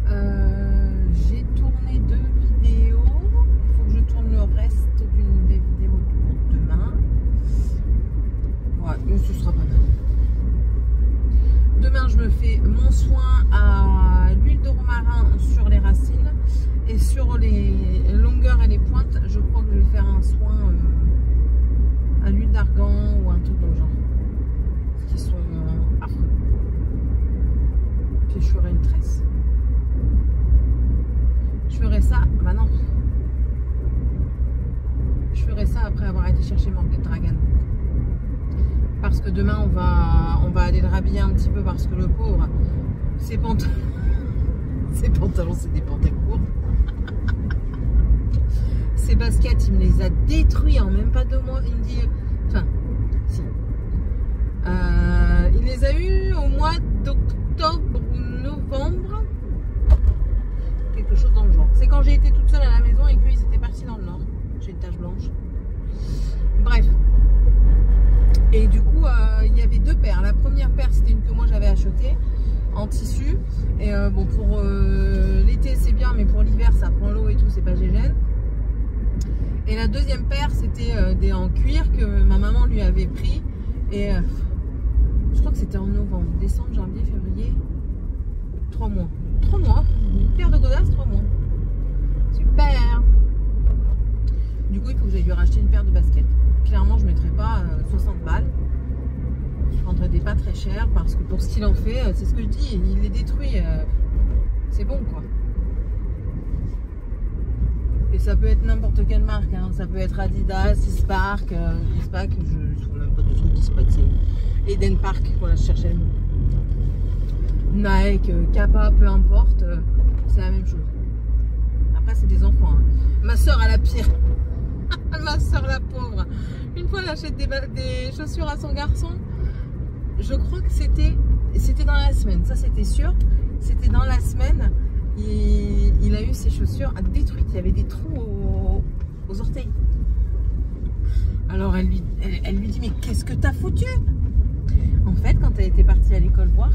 J'ai tourné 2 vidéos. Il faut que je tourne le reste des vidéos pour demain. Ouais, mais ce sera pas mal. Demain je me fais mon soin à l'huile de romarin sur les racines. Et sur les longueurs et les pointes, je crois que je vais faire un soin à l'huile d'argan ou un truc dans le genre. Qui sont affreux. Puis je ferai une tresse. Je ferai ça, bah non. Je ferai ça après avoir été chercher Morgan Dragon. Parce que demain on va aller le rhabiller un petit peu parce que le pauvre, ses pantalons, c'est des pantalons courts. Ses baskets, il me les a détruits en même pas 2 mois. Il me dit, enfin, si. Il les a eu au mois d'octobre ou novembre. Quelque chose dans le genre. C'est quand j'ai été toute seule à la maison et qu'ils étaient partis dans le nord. J'ai une tache blanche. Bref. Et du coup, il y avait 2 paires. La première paire, c'était une que moi j'avais achetée en tissu. Et bon, pour l'été, c'est bien, mais pour l'hiver, ça prend l'eau et tout, c'est pas gégène. Et la deuxième paire, c'était des en cuir que ma maman lui avait pris. Et je crois que c'était en novembre, décembre, janvier, février. 3 mois. 3 mois. Une paire de godasses, 3 mois. Super. Du coup, il faut que j'aille lui racheter une paire de baskets. Clairement, je ne mettrai pas 60 balles. Je prendrai des pas très chers parce que pour ce qu'il en fait, c'est ce que je dis, il les détruit. C'est bon, quoi. Et ça peut être n'importe quelle marque, hein. Ça peut être Adidas, Spark, Spark, je ne trouve même pas de truc Spark, c'est Eden Park, voilà, je cherchais le mot. Nike, Kappa, peu importe, c'est la même chose. Après, c'est des enfants, hein. Ma soeur a la pire. Ma soeur la pauvre. Une fois, elle achète des chaussures à son garçon. Je crois que c'était dans la semaine, ça c'était sûr. C'était dans la semaine. Il a eu ses chaussures détruites. Il y avait des trous aux orteils. Alors elle lui dit, mais qu'est-ce que t'as foutu? En fait, quand elle était partie à l'école voir,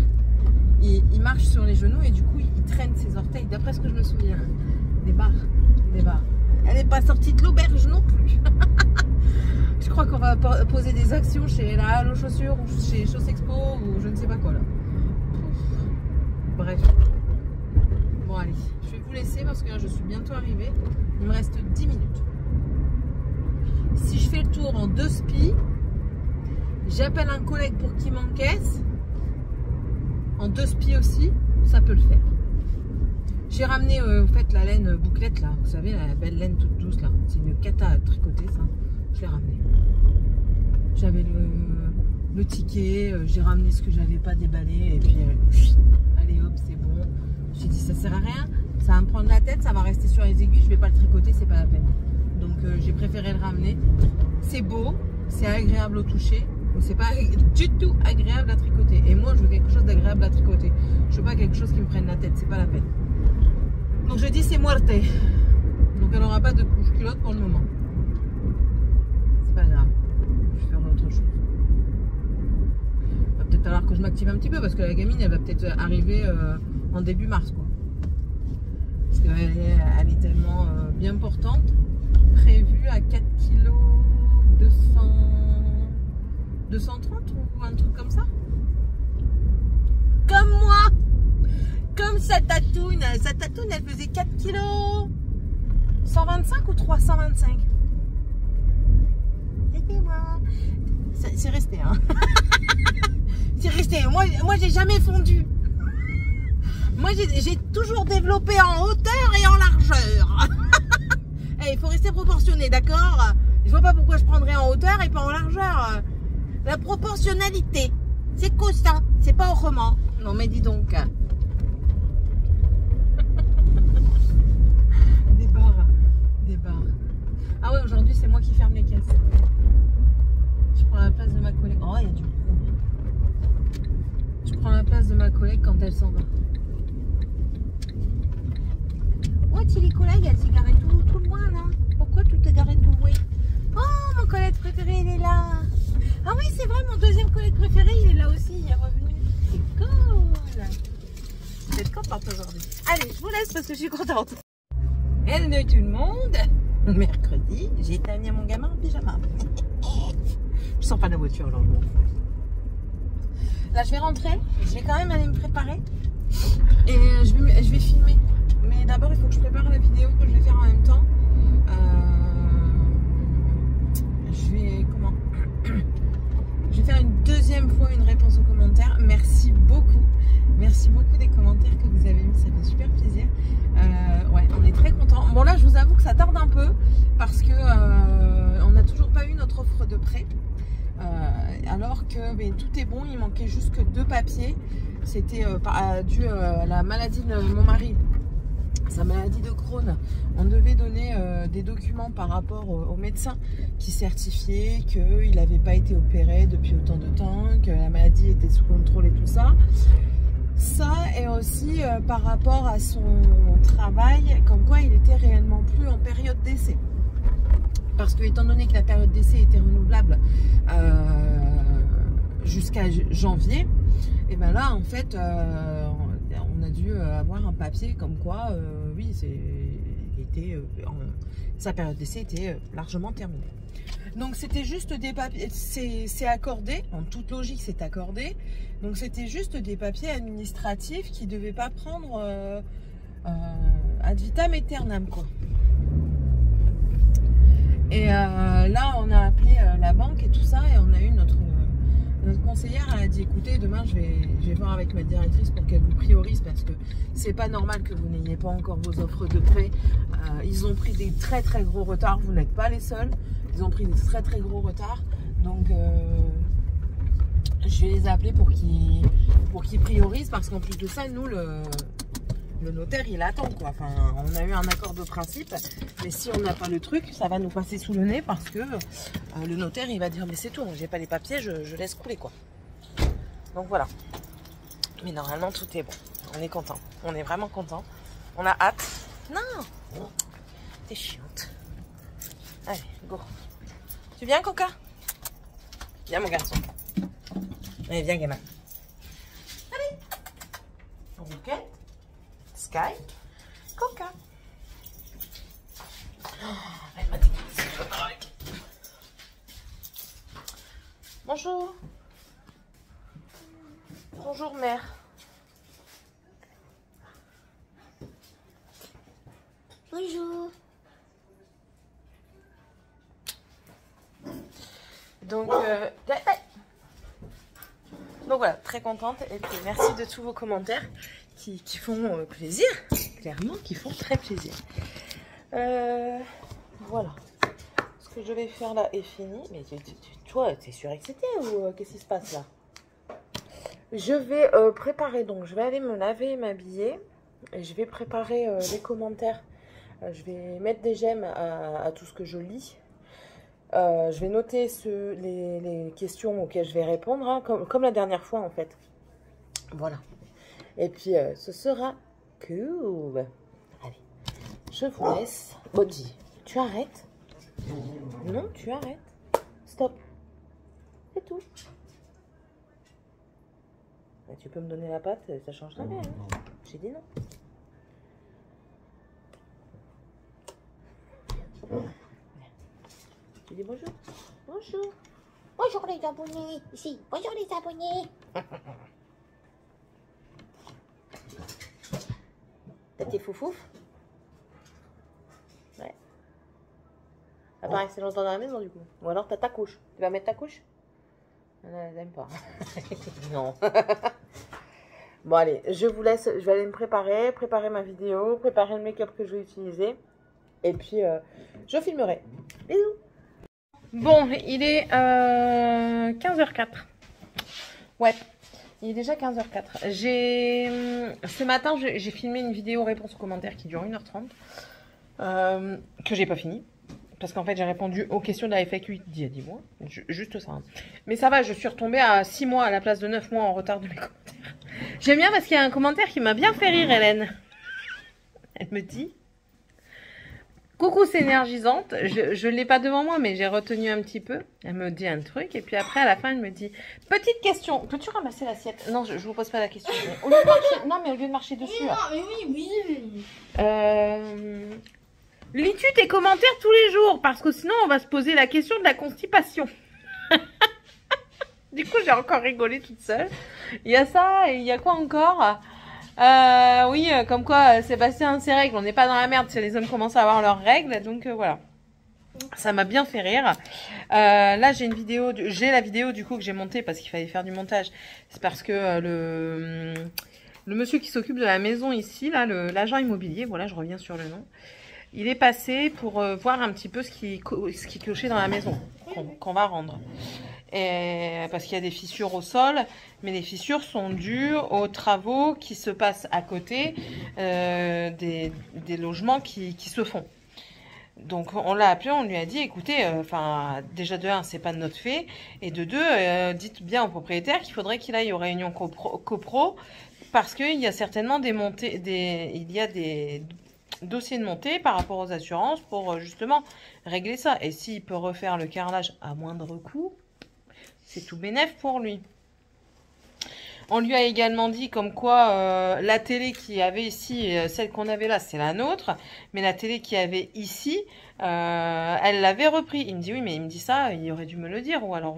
il marche sur les genoux et du coup il traîne ses orteils. D'après ce que je me souviens, des barres. Elle n'est pas sortie de l'auberge non plus. Je crois qu'on va poser des actions chez la Halo Chaussures ou chez Chaussexpo ou je ne sais pas quoi là. Bref. Bon allez, je vais vous laisser parce que là, je suis bientôt arrivée. Il me reste 10 minutes. Si je fais le tour en 2 spies, j'appelle un collègue pour qu'il m'encaisse. En 2 spies aussi, ça peut le faire. J'ai ramené en fait la laine bouclette là, vous savez, la belle laine toute douce là. C'est une cata à tricoter ça. Je l'ai ramené. J'avais le ticket, j'ai ramené ce que j'avais pas déballé et puis allez hop, c'est bon. J'ai dit ça sert à rien, ça va me prendre la tête, ça va rester sur les aiguilles, je vais pas le tricoter, c'est pas la peine. Donc j'ai préféré le ramener. C'est beau, c'est agréable au toucher, mais c'est pas du tout agréable à tricoter. Et moi je veux quelque chose d'agréable à tricoter. Je veux pas quelque chose qui me prenne la tête, c'est pas la peine. Donc je dis c'est muerte. Donc elle n'aura pas de couche culotte pour le moment. C'est pas grave. Je vais faire autre chose. Il va peut-être falloir que je m'active un petit peu parce que la gamine elle va peut-être arriver en début mars quoi. Parce qu'elle est tellement bien portante. Prévue à 4 kg 230 ou un truc comme ça. Comme moi. Comme sa tatoune elle faisait 4 kg 125 ou 325. C'était moi. C'est resté hein. C'est resté. Moi j'ai jamais fondu. Moi j'ai toujours développé en hauteur et en largeur. Il faut rester proportionné, d'accord? Je vois pas pourquoi je prendrais en hauteur et pas en largeur. La proportionnalité, c'est constant, c'est pas autrement. Non mais dis donc. Des barres. Des barres. Ah ouais, aujourd'hui c'est moi qui ferme les caisses. Je prends la place de ma collègue. Oh, il y a du bruit. Je prends la place de ma collègue quand elle s'en va. Ouais, tu les collègues, elle s'est garée tout loin là. Pourquoi tout est garé tout loin? Oh, mon collègue préféré, il est là. Ah oui, c'est vrai, mon deuxième collègue préféré, il est là aussi, il est revenu. C'est cool. Vous êtes contente aujourd'hui? Allez, je vous laisse parce que je suis contente. Hello tout le monde. Mercredi, j'ai été amener mon gamin en pyjama. Je sors pas de la voiture là. Là, je vais rentrer. Je vais quand même aller me préparer. Et je vais filmer. Mais d'abord, il faut que je prépare la vidéo que je vais faire en même temps. Je vais faire une deuxième fois une réponse aux commentaires. Merci beaucoup. Merci beaucoup des commentaires que vous avez mis. Ça fait super plaisir. Ouais, on est très contents. Bon, là, je vous avoue que ça tarde un peu parce que on n'a toujours pas eu notre offre de prêt. Alors que tout est bon. Il manquait juste que 2 papiers. C'était dû à la maladie de mon mari. Sa maladie de Crohn, on devait donner des documents par rapport au médecin qui certifiait qu'il n'avait pas été opéré depuis autant de temps, que la maladie était sous contrôle et tout ça. Ça et aussi par rapport à son travail, comme quoi il était réellement plus en période d'essai. Parce que étant donné que la période d'essai était renouvelable jusqu'à janvier, et bien là en fait on a dû avoir un papier comme quoi oui, sa période d'essai était largement terminée. Donc c'était juste des papiers, c'est accordé, en toute logique c'est accordé, donc c'était juste des papiers administratifs qui ne devaient pas prendre ad vitam aeternam quoi. Et là on a appelé la banque et tout ça et on a eu notre conseillère, elle a dit écoutez, demain je vais voir avec ma directrice pour qu'elle vous priorise parce que c'est pas normal que vous n'ayez pas encore vos offres de prêt. Ils ont pris des très gros retards, vous n'êtes pas les seuls, ils ont pris des très gros retards, donc je vais les appeler pour qu'ils priorisent parce qu'en plus de ça, nous le notaire il attend quoi. Enfin, on a eu un accord de principe, mais si on n'a pas le truc, ça va nous passer sous le nez parce que le notaire il va dire mais c'est tout, j'ai pas les papiers, je laisse couler quoi. Donc voilà. Mais normalement tout est bon. On est content. On est vraiment content. On a hâte. Non, t'es chiante. Allez, go. Tu viens Coca? Viens mon garçon. Allez, viens gamin. Allez. Ok. Sky, Coca. Oh, elle m'a dit bonjour. Bonjour mère. Bonjour. Donc voilà, très contente et puis merci de tous vos commentaires qui font plaisir, clairement, qui font très plaisir. Voilà. Ce que je vais faire là est fini. Mais toi, t'es surexcité ou qu'est-ce qui se passe là? Je vais préparer, donc je vais aller me laver et m'habiller. Et je vais préparer les commentaires. Je vais mettre des j'aime à tout ce que je lis. Je vais noter les questions auxquelles je vais répondre, hein, comme la dernière fois en fait. Voilà. Et puis ce sera cool. Allez, je vous laisse. Bodji, tu arrêtes? Non, tu arrêtes. Stop. C'est tout. Bah, tu peux me donner la pâte, ça change rien. Hein. J'ai dit non. Tu dis bonjour. Bonjour. Bonjour les abonnés. Ici. Bonjour les abonnés. T'as tes foufouf? Ouais. Ça paraît que c'est longtemps dans la maison du coup. Ou alors t'as ta couche. Tu vas mettre ta couche? Elle n'aime pas. Non. Bon allez, je vous laisse. Je vais aller me préparer ma vidéo, préparer le make-up que je vais utiliser. Et puis je filmerai. Bisous. Bon, il est 15h04. Ouais. Il est déjà 15h04. Ce matin, j'ai filmé une vidéo réponse aux commentaires qui dure 1h30. Que j'ai pas fini. Parce qu'en fait, j'ai répondu aux questions de la FAQ d'il y a 10 mois. Juste ça. Hein. Mais ça va, je suis retombée à 6 mois à la place de 9 mois en retard de mes commentaires. J'aime bien parce qu'il y a un commentaire qui m'a bien fait rire, Hélène. Elle me dit... Coucou, c'est énergisante. Je ne l'ai pas devant moi, mais j'ai retenu un petit peu. Elle me dit un truc. Et puis après, à la fin, elle me dit... Petite question. Peux-tu ramasser l'assiette? Non, je ne vous pose pas la question. Au lieu de marcher... Non, mais au lieu de marcher dessus. Là. Lis-tu tes commentaires tous les jours? Parce que sinon, on va se poser la question de la constipation. Du coup, j'ai encore rigolé toute seule. Il y a ça et il y a quoi encore? Oui, comme quoi Sébastien, ses règles, on n'est pas dans la merde si les hommes commencent à avoir leurs règles. Donc voilà. Ça m'a bien fait rire. Là, j'ai une vidéo, j'ai la vidéo du coup que j'ai montée parce qu'il fallait faire du montage. C'est parce que le monsieur qui s'occupe de la maison ici, là, l'agent immobilier, voilà, je reviens sur le nom. Il est passé pour voir un petit peu ce qui clochait dans la maison qu'on va rendre. Et, parce qu'il y a des fissures au sol, mais les fissures sont dues aux travaux qui se passent à côté des logements qui se font. Donc on l'a appelé, on lui a dit, écoutez, déjà de 1, c'est pas de notre fait, et de 2, dites bien au propriétaire qu'il faudrait qu'il aille aux réunions copro, parce qu'il y a certainement des dossiers de montée par rapport aux assurances pour justement régler ça. Et s'il peut refaire le carrelage à moindre coût, c'est tout bénef pour lui. On lui a également dit comme quoi la télé qu'il y avait ici, celle qu'on avait là, c'est la nôtre. Mais la télé qu'il y avait ici, elle l'avait repris. Il me dit oui, mais il me dit ça, il aurait dû me le dire. Ou alors,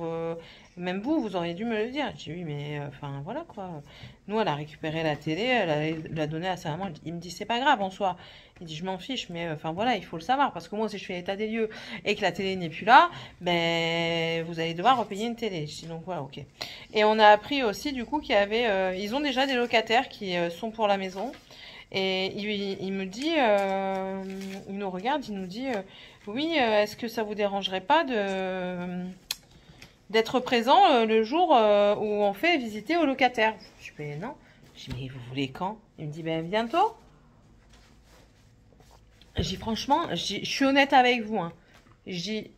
même vous auriez dû me le dire. Je dis oui, mais enfin voilà quoi. Nous, elle a récupéré la télé, elle l'a donnée à sa maman. Il me dit c'est pas grave en soi. Il dit je m'en fiche, mais enfin voilà, il faut le savoir. Parce que moi, si je fais l'état des lieux et que la télé n'est plus là, ben vous allez devoir repayer une télé. Je dis donc voilà, ok. Et on a appris aussi du coup qu'il y avait, ils ont déjà des locataires qui sont pour la maison. Et il me dit, il nous regarde, il nous dit, oui, est-ce que ça vous dérangerait pas d'être présent le jour où on fait visiter aux locataires? Je dis, ben non. Je dis, mais vous voulez quand? Il me dit, ben bientôt. Je dis, franchement, je suis honnête avec vous. Hein. Je dis,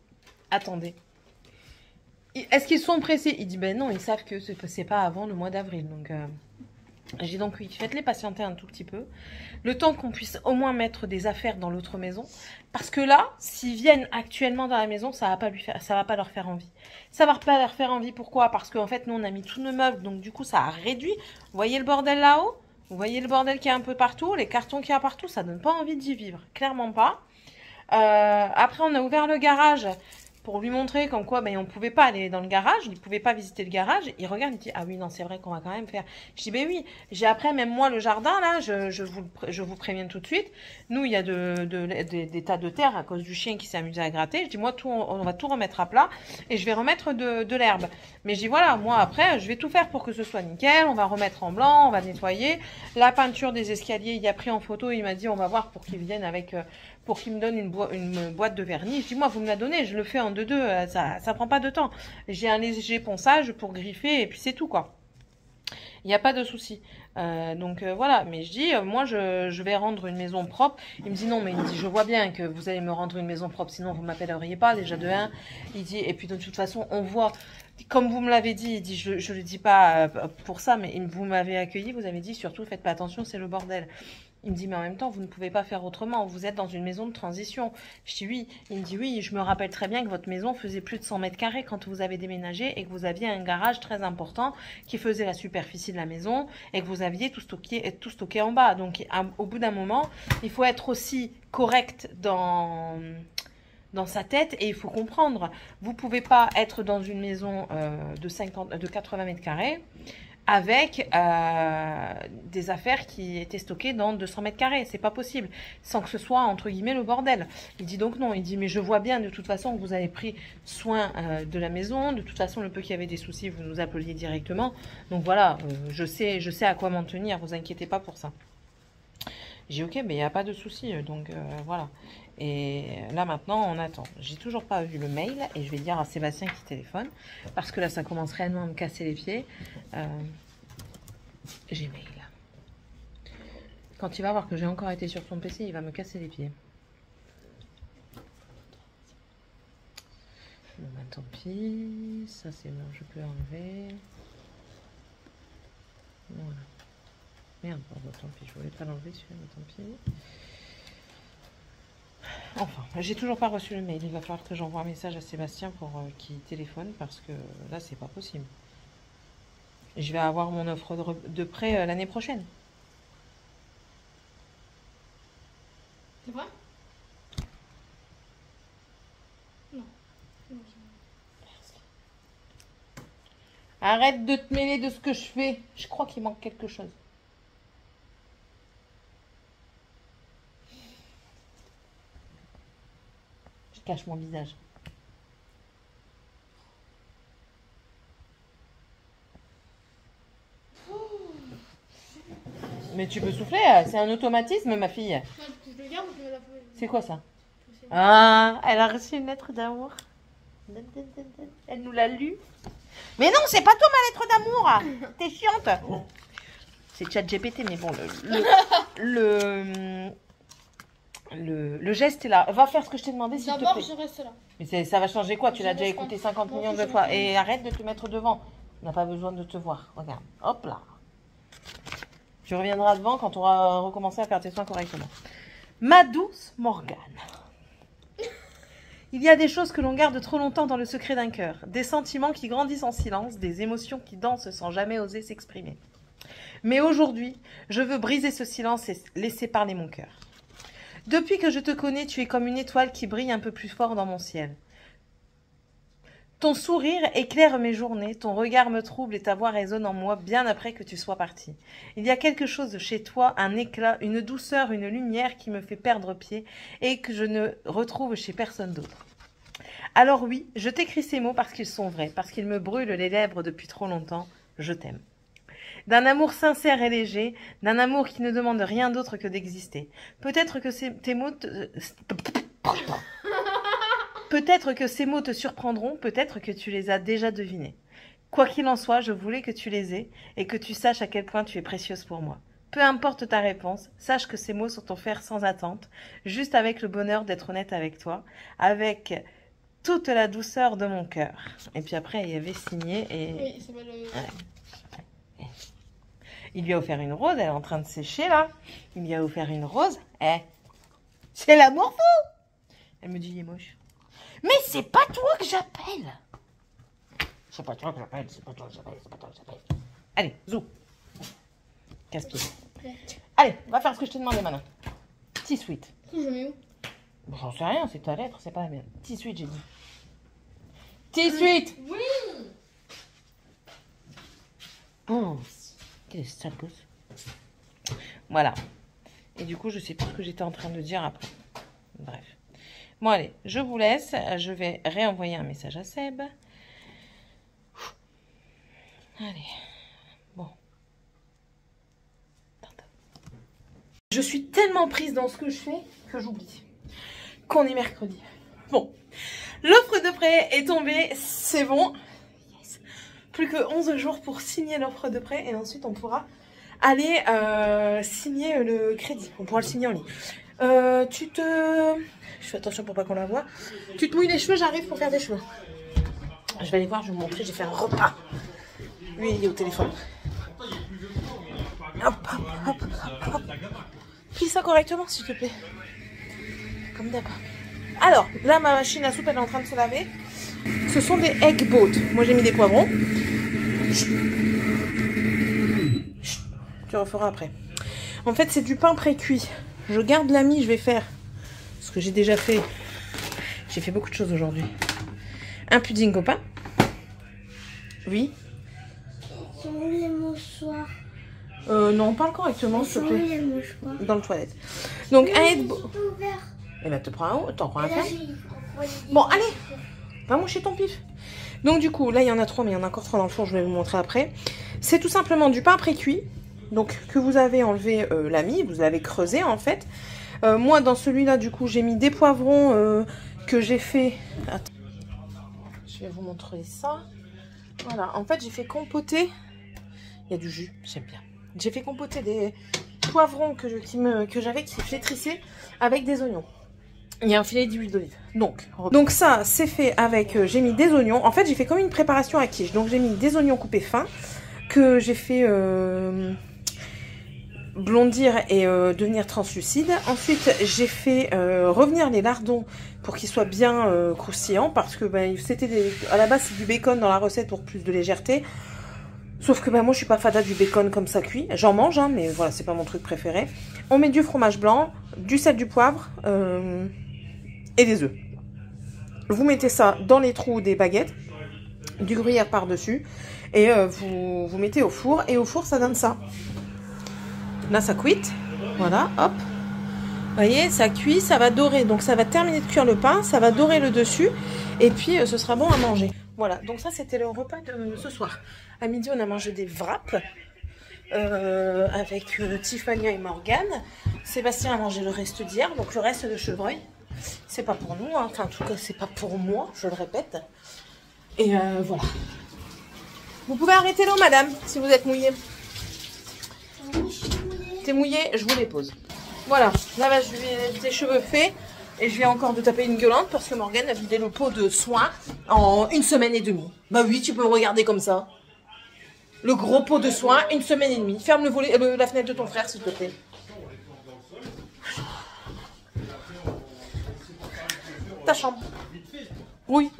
attendez. Est-ce qu'ils sont pressés? Il dit, ben non, ils savent que c'est pas avant le mois d'avril. Donc, j'ai donc oui, faites-les patienter un tout petit peu. Le temps qu'on puisse au moins mettre des affaires dans l'autre maison. Parce que là, s'ils viennent actuellement dans la maison, ça va pas leur faire envie. Ça va pas leur faire envie, pourquoi? Parce qu'en fait, nous, on a mis tous nos meubles. Donc, du coup, ça a réduit. Vous voyez le bordel là-haut? Vous voyez le bordel qu'il y a un peu partout? Les cartons qu'il y a partout, ça donne pas envie d'y vivre. Clairement pas. Après, on a ouvert le garage pour lui montrer comme quoi on ne pouvait pas aller dans le garage, il ne pouvait pas visiter le garage. Il regarde, il dit ah oui non c'est vrai qu'on va quand même faire. Je dis ben oui, j'ai après même moi le jardin là, je vous préviens tout de suite. Nous il y a des tas de terre à cause du chien qui s'est amusé à gratter. Je dis moi on va tout remettre à plat et je vais remettre de l'herbe. Mais je dis voilà moi après je vais tout faire pour que ce soit nickel. On va remettre en blanc, on va nettoyer la peinture des escaliers. Il a pris en photo, il m'a dit on va voir pour qu'il vienne avec. Pour qu'il me donne une boîte de vernis. Je dis, moi, vous me la donnez, je le fais en 2-2, ça prend pas de temps. J'ai un léger ponçage pour griffer, et puis c'est tout, quoi. Il n'y a pas de souci. Donc, voilà. Mais je dis, moi, je vais rendre une maison propre. Il me dit, non, mais il me dit, je vois bien que vous allez me rendre une maison propre, sinon vous ne m'appelleriez pas, déjà de 1. Il dit, et puis de toute façon, on voit... Comme vous me l'avez dit, il dit, je ne le dis pas pour ça, mais vous m'avez accueilli, vous avez dit, surtout, faites pas attention, c'est le bordel. Il me dit, mais en même temps, vous ne pouvez pas faire autrement. Vous êtes dans une maison de transition. Je dis oui. Il me dit, oui, je me rappelle très bien que votre maison faisait plus de 100 mètres carrés quand vous avez déménagé et que vous aviez un garage très important qui faisait la superficie de la maison et que vous aviez tout stocké en bas. Donc, au bout d'un moment, il faut être aussi correct dans sa tête et il faut comprendre. Vous ne pouvez pas être dans une maison de 80 mètres carrés avec des affaires qui étaient stockées dans 200 mètres carrés. C'est pas possible, sans que ce soit, entre guillemets, le bordel. Il dit donc non, il dit mais je vois bien de toute façon que vous avez pris soin de la maison, de toute façon le peu qu'il y avait des soucis, vous nous appeliez directement. Donc voilà, je sais à quoi m'en tenir, vous inquiétez pas pour ça. J'ai dit ok, mais il n'y a pas de souci, donc voilà. Et là maintenant on attend. J'ai toujours pas vu le mail et je vais dire à Sébastien qui téléphone parce que là ça commence réellement à me casser les pieds. Gmail. Quand il va voir que j'ai encore été sur son PC, il va me casser les pieds. Bon, ben tant pis. Ça, c'est bon, je peux enlever. Voilà. Merde, pardon, tant pis. Je voulais pas l'enlever celui-là, mais tant pis. Enfin, j'ai toujours pas reçu le mail. Il va falloir que j'envoie un message à Sébastien pour qu'il téléphone parce que là, c'est pas possible. Je vais avoir mon offre de prêt l'année prochaine. C'est vrai? Non. Arrête de te mêler de ce que je fais. Je crois qu'il manque quelque chose. Je cache mon visage. Mais tu peux souffler, c'est un automatisme, ma fille. Je le garde ou tu me la fais? C'est quoi ça? Ah, elle a reçu une lettre d'amour. Elle nous l'a lue. Mais non, c'est pas toi ma lettre d'amour. T'es chiante. C'est ChatGPT, mais bon, le geste est là. Va faire ce que je t'ai demandé, s'il te D'abord, plaît. je reste là. Mais ça va changer quoi? Tu l'as déjà reste écouté en- 50 Non, millions je de fois. reste en- Et arrête de te mettre devant. On n'a pas besoin de te voir. Regarde. Hop là. Tu reviendras devant quand tu auras recommencé à faire tes soins correctement. Ma douce Morgane. Il y a des choses que l'on garde trop longtemps dans le secret d'un cœur, des sentiments qui grandissent en silence, des émotions qui dansent sans jamais oser s'exprimer. Mais aujourd'hui, je veux briser ce silence et laisser parler mon cœur. Depuis que je te connais, tu es comme une étoile qui brille un peu plus fort dans mon ciel. Ton sourire éclaire mes journées, ton regard me trouble et ta voix résonne en moi bien après que tu sois parti. Il y a quelque chose chez toi, un éclat, une douceur, une lumière qui me fait perdre pied et que je ne retrouve chez personne d'autre. Alors oui, je t'écris ces mots parce qu'ils sont vrais, parce qu'ils me brûlent les lèvres depuis trop longtemps. Je t'aime. D'un amour sincère et léger, d'un amour qui ne demande rien d'autre que d'exister. Peut-être que tes mots Peut-être que ces mots te surprendront, peut-être que tu les as déjà devinés. Quoi qu'il en soit, je voulais que tu les aies et que tu saches à quel point tu es précieuse pour moi. Peu importe ta réponse, sache que ces mots sont offerts sans attente, juste avec le bonheur d'être honnête avec toi, avec toute la douceur de mon cœur. Et puis après, il y avait signé et... Oui, ça va le... Ouais. Il lui a offert une rose, elle est en train de sécher là. Il lui a offert une rose. C'est l'amour fou. Elle me dit, il est moche. Mais c'est pas toi que j'appelle. C'est pas toi que j'appelle, c'est pas toi que j'appelle, c'est pas toi que j'appelle. Allez, zou. Casse-pied. Allez, va faire ce que je t'ai demandé maintenant. Petit sweet. Je mets où? Bon, j'en sais rien, c'est ta lettre, c'est pas la mienne. Petit sweet, j'ai dit. Petit sweet. Oui. Oh, quelle sale gosse. Voilà. Et du coup, je sais plus ce que j'étais en train de dire après. Bref. Bon, allez, je vous laisse. Je vais réenvoyer un message à Seb. Allez. Bon. Je suis tellement prise dans ce que je fais que j'oublie qu'on est mercredi. Bon. L'offre de prêt est tombée. C'est bon. Yes. Plus que 11 jours pour signer l'offre de prêt. Et ensuite, on pourra aller signer le crédit. On pourra le signer en ligne. Je fais attention pour pas qu'on la voie. Tu te mouilles les cheveux, j'arrive pour faire des cheveux. Je vais aller voir, je vais vous montrer, j'ai fait un repas. Lui, il est au téléphone. Hop, hop, hop, hop, hop. Plie ça correctement, s'il te plaît. Comme d'hab. Alors, là, ma machine à soupe, elle est en train de se laver. Ce sont des egg boat. Moi, j'ai mis des poivrons. Tu referas après. En fait, c'est du pain pré-cuit. Je garde la mie, je vais faire ce que j'ai déjà fait. J'ai fait beaucoup de choses aujourd'hui. Un pudding au pain. Oui. Sont où les mouchoirs? Non, parle correctement, s'il te Sont où plaît. les mouchoirs? Dans le toilette. Donc, un C'est headboat. tout ouvert. Eh ben, te prends un haut, t'en prends un Et là, plein. j'ai... Bon, allez. Va moucher ton pif. Donc, du coup, là, il y en a 3, mais il y en a encore 3 dans le four, je vais vous montrer après. C'est tout simplement du pain pré-cuit. Donc, que vous avez enlevé la mie, vous l'avez creusé, en fait. Moi, dans celui-là, du coup, j'ai mis des poivrons que j'ai fait... Attends. Je vais vous montrer ça. Voilà, en fait, j'ai fait compoter. Il y a du jus, j'aime bien. J'ai fait compoter des poivrons que j'avais qui flétrissaient avec des oignons. Il y a un filet d'huile d'olive. Donc ça, c'est fait avec... j'ai mis des oignons. En fait, j'ai fait comme une préparation à quiche. Donc j'ai mis des oignons coupés fins que j'ai fait blondir et devenir translucide. Ensuite, j'ai fait revenir les lardons pour qu'ils soient bien croustillants parce que c'était à la base c'est du bacon dans la recette pour plus de légèreté. Sauf que moi je suis pas fada du bacon comme ça cuit. J'en mange hein, mais voilà, c'est pas mon truc préféré. On met du fromage blanc, du sel, du poivre et des œufs. Vous mettez ça dans les trous des baguettes, du gruyère par-dessus et vous mettez au four et au four ça donne ça. Là ça cuite, voilà, hop. Vous voyez, ça cuit, ça va dorer, donc ça va terminer de cuire le pain, ça va dorer le dessus et puis ce sera bon à manger. Voilà, donc ça c'était le repas de ce soir. À midi on a mangé des wraps avec Tiffania et Morgane. Sébastien a mangé le reste d'hier, donc le reste de chevreuil. C'est pas pour nous, hein. Enfin en tout cas c'est pas pour moi, je le répète. Et voilà. Vous pouvez arrêter l'eau madame, si vous êtes mouillée. T'es mouillée, je vous les pose. Voilà, là je lui ai des cheveux faits. Et je viens encore de taper une gueulante parce que Morgane a vidé le pot de soin en 1 semaine et demie. Bah oui, tu peux me regarder comme ça. Le gros pot de soin, 1 semaine et demie. Ferme le volet, la fenêtre de ton frère, s'il te plaît. Ta chambre. Oui.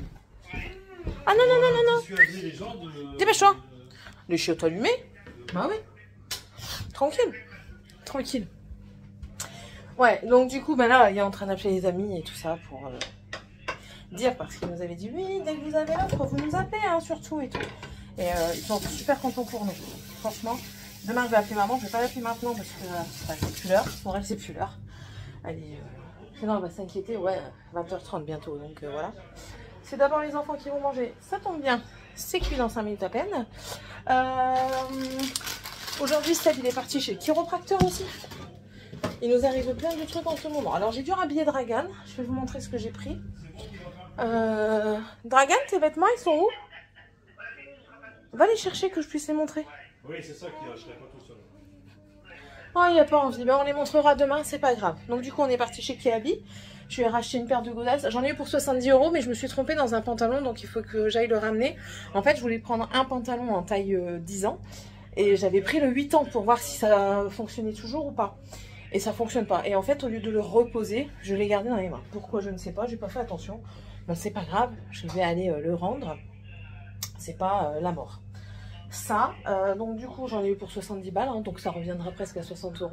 Ah non, non, non, non, non. Dépêche-toi. Les chiottes allumées. Bah oui. Tranquille. Tranquille. Ouais, donc du coup, là, il est en train d'appeler les amis et tout ça pour dire, parce qu'il nous avait dit, oui, dès que vous avez l'offre, vous nous appelez, hein, surtout et tout. Et ils sont super contents pour nous. Franchement, demain, je vais appeler maman. Je vais pas l'appeler maintenant parce que c'est plus l'heure. Pour elle, c'est plus l'heure. Allez, sinon, elle va s'inquiéter. Ouais, 20h30 bientôt, donc voilà. C'est d'abord les enfants qui vont manger. Ça tombe bien. C'est cuit dans 5 minutes à peine. Aujourd'hui, Seb, il est parti chez le chiropracteur aussi. Il nous arrive plein de trucs en ce moment. Alors j'ai dû rhabiller Dragan. Je vais vous montrer ce que j'ai pris. Dragan, tes vêtements, ils sont où? Va les chercher que je puisse les montrer. Oui, c'est ça qui je serai pas tout seul. Oh, il n'y a pas envie. On les montrera demain, c'est pas grave. Donc du coup, on est parti chez Kiabi. Je lui ai racheté une paire de godasses. J'en ai eu pour 70 €, mais je me suis trompée dans un pantalon, donc il faut que j'aille le ramener. En fait, je voulais prendre un pantalon en taille 10 ans. Et j'avais pris le 8 ans pour voir si ça fonctionnait toujours ou pas. Et ça fonctionne pas. Et en fait, au lieu de le reposer, je l'ai gardé dans les mains. Pourquoi, je ne sais pas. J'ai pas fait attention. Bon, c'est pas grave. Je vais aller le rendre. C'est pas la mort. Ça, donc du coup, j'en ai eu pour 70 balles. Hein, donc ça reviendra presque à 60 €.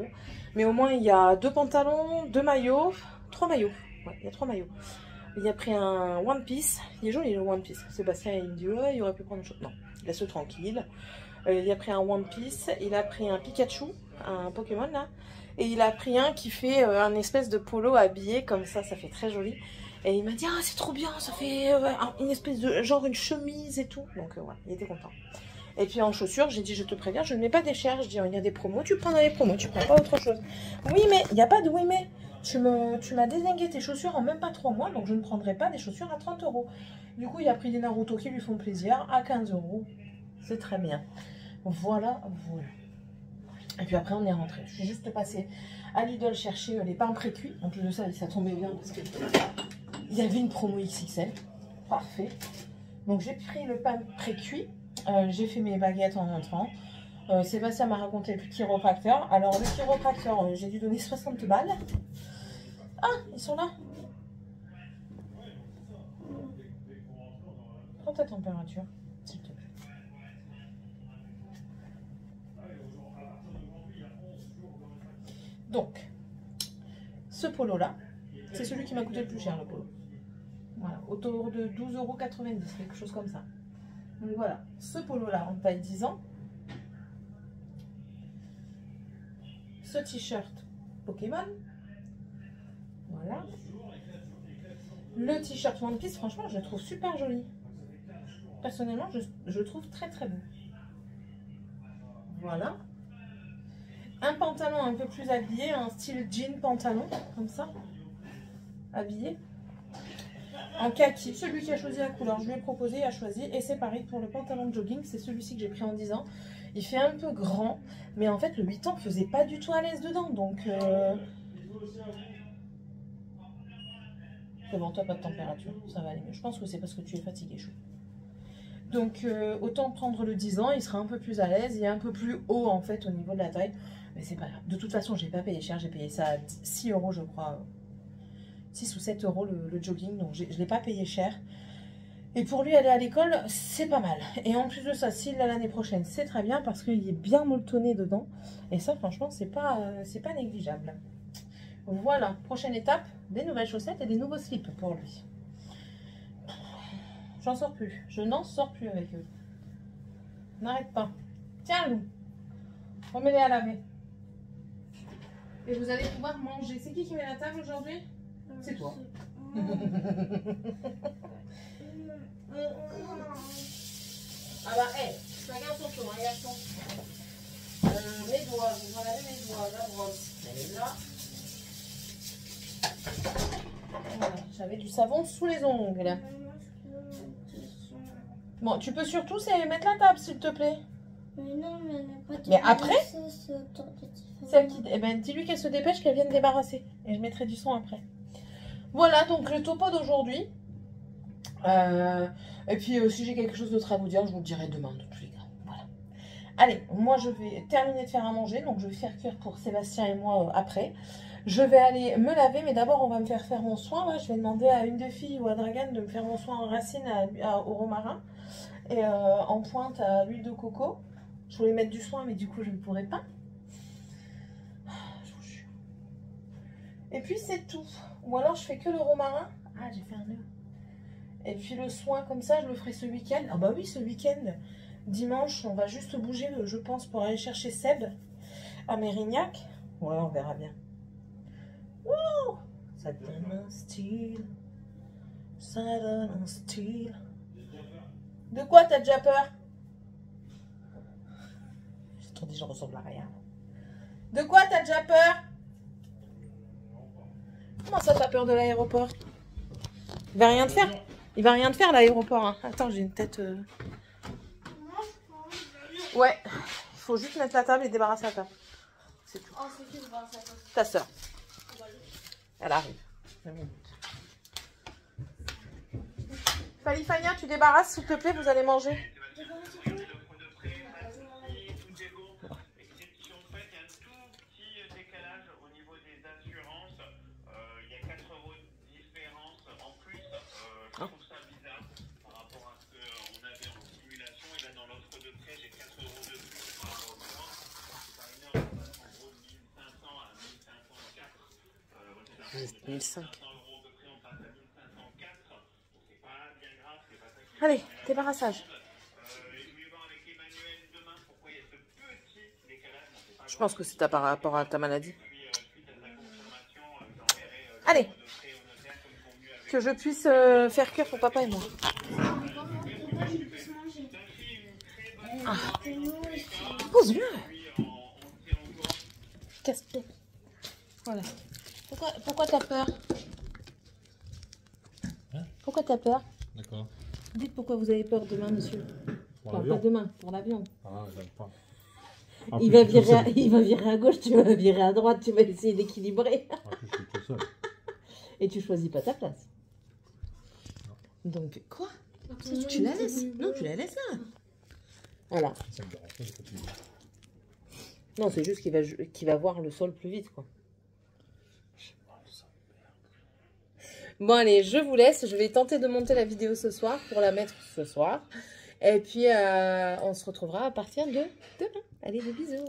Mais au moins, il y a 2 pantalons, 2 maillots, 3 maillots. Ouais, il y a 3 maillots. Il a pris un One Piece. Il est joli le One Piece. Sébastien, il me dit, ouais, il aurait pu prendre une chose. Non, laisse-le tranquille. Il a pris un One Piece. Il a pris un Pikachu, un Pokémon là. Et il a pris un qui fait un espèce de polo habillé comme ça fait très joli. Et il m'a dit, ah c'est trop bien, ça fait une espèce de, genre une chemise et tout. Donc ouais, il était content. Et puis en chaussures, j'ai dit, je te préviens, je ne mets pas des chers. Je dis, il y a des promos, tu prends dans les promos, tu prends pas autre chose. Oui mais, il n'y a pas de oui mais. Tu m'as dézingué tes chaussures en même pas 3 mois, donc je ne prendrai pas des chaussures à 30 €. Du coup, il a pris des Naruto qui lui font plaisir à 15 €. C'est très bien. Voilà, voilà. Et puis après, on est rentré. Je suis juste passée à Lidl chercher les pains pré-cuits. En plus de ça, ça tombait bien parce qu'il y avait une promo XXL. Parfait. Donc, j'ai pris le pain pré-cuit. J'ai fait mes baguettes en rentrant. Sébastien m'a raconté le chiropracteur. Alors, le chiropracteur, j'ai dû donner 60 balles. Ah, ils sont là. Prends ta température, s'il te plaît. Donc, ce polo-là, c'est celui qui m'a coûté le plus cher, le polo. Voilà, autour de 12,90 €, quelque chose comme ça. Donc voilà, ce polo-là en taille 10 ans. Ce t-shirt Pokémon. Voilà. Le t-shirt One Piece, franchement, je le trouve super joli. Personnellement, je le trouve très très beau. Voilà. Un pantalon un peu plus habillé, un style jean pantalon, comme ça. Habillé. En kaki, celui qui a choisi la couleur, je lui ai proposé, il a choisi. Et c'est pareil pour le pantalon de jogging, c'est celui-ci que j'ai pris en 10 ans. Il fait un peu grand, mais en fait, le 8 ans ne faisait pas du tout à l'aise dedans. Donc, bon, toi, pas de température, ça va aller mieux. Je pense que c'est parce que tu es fatigué, chou. Donc, autant prendre le 10 ans, il sera un peu plus à l'aise. Il est un peu plus haut, en fait, au niveau de la taille. Mais c'est pas grave. De toute façon, j'ai pas payé cher. J'ai payé ça à 6 €, je crois. 6 ou 7 € le jogging. Donc, je ne l'ai pas payé cher. Et pour lui, aller à l'école, c'est pas mal. Et en plus de ça, s'il l'a l'année prochaine, c'est très bien parce qu'il est bien molletonné dedans. Et ça, franchement, c'est pas négligeable. Voilà, prochaine étape, des nouvelles chaussettes et des nouveaux slips pour lui. J'en sors plus. Je n'en sors plus avec eux. N'arrête pas. Tiens, Lou. Remets-les à laver. Et vous allez pouvoir manger. C'est qui met la table aujourd'hui? C'est toi. Ah bah, hé, fais attention, regarde ton. Mes doigts, je vais laver mes doigts. La brosse, elle est là. Voilà, j'avais du savon sous les ongles. Bon, tu peux surtout mettre la table, s'il te plaît. Mais non, mais elle n'a pas de. Mais après, celle qui, eh ben, dis-lui qu'elle se dépêche, qu'elle vienne débarrasser. Et je mettrai du son après. Voilà, donc le topo d'aujourd'hui. Et puis, si j'ai quelque chose d'autre à vous dire, je vous le dirai demain, de tous les cas. Voilà. Allez, moi, je vais terminer de faire à manger. Donc, je vais faire cuire pour Sébastien et moi après. Je vais aller me laver, mais d'abord, on va me faire mon soin. Là. Je vais demander à une des filles ou à Dragan de me faire mon soin en racine au romarin. Et en pointe à l'huile de coco. Je voulais mettre du soin, mais du coup, je ne pourrais pas. Je vous jure. Et puis, c'est tout. Ou alors, je fais que le romarin. Ah, j'ai fait un nœud. Et puis, le soin, comme ça, je le ferai ce week-end. Ah bah oui, ce week-end. Dimanche, on va juste bouger, je pense, pour aller chercher Seb à Mérignac. Ouais, on verra bien. Wow, ça donne un style. Ça donne un style. De quoi t'as déjà peur? J'ai trop dit, je ressemble à rien. De quoi t'as déjà peur? Comment ça, t'as peur de l'aéroport? Il va rien te faire. Il va rien te faire, l'aéroport. Hein. Attends, j'ai une tête... Ouais, il faut juste mettre la table et débarrasser la table. C'est tout. Oh, c'est qui débarrasser la table? Ta soeur. Elle arrive. 2 minutes. Falifania, tu débarrasses, s'il te plaît, vous allez manger. Juste 1005. Allez, débarrassage. Je pense que c'est par rapport à ta maladie. Allez, que je puisse faire cuire pour papa et moi. Ah. Pose-le. Casse-toi. Voilà. Pourquoi t'as peur? Hein? Pourquoi t'as peur? D'accord. Dites pourquoi vous avez peur demain, monsieur. Pour Enfin, pas demain, pour l'avion. Ah, j'aime pas. Il va virer à gauche, tu vas virer à droite, tu vas essayer d'équilibrer. En plus, je suis tout seul. Et tu choisis pas ta place. Non. Donc, quoi? Tu la laisses? Non, tu la laisses là. Voilà. Ça me dérange pas, je continue. Non, c'est juste qu'il va voir le sol plus vite, quoi. Bon, allez, je vous laisse. Je vais tenter de monter la vidéo ce soir pour la mettre ce soir. Et puis, on se retrouvera à partir de demain. Allez, des bisous.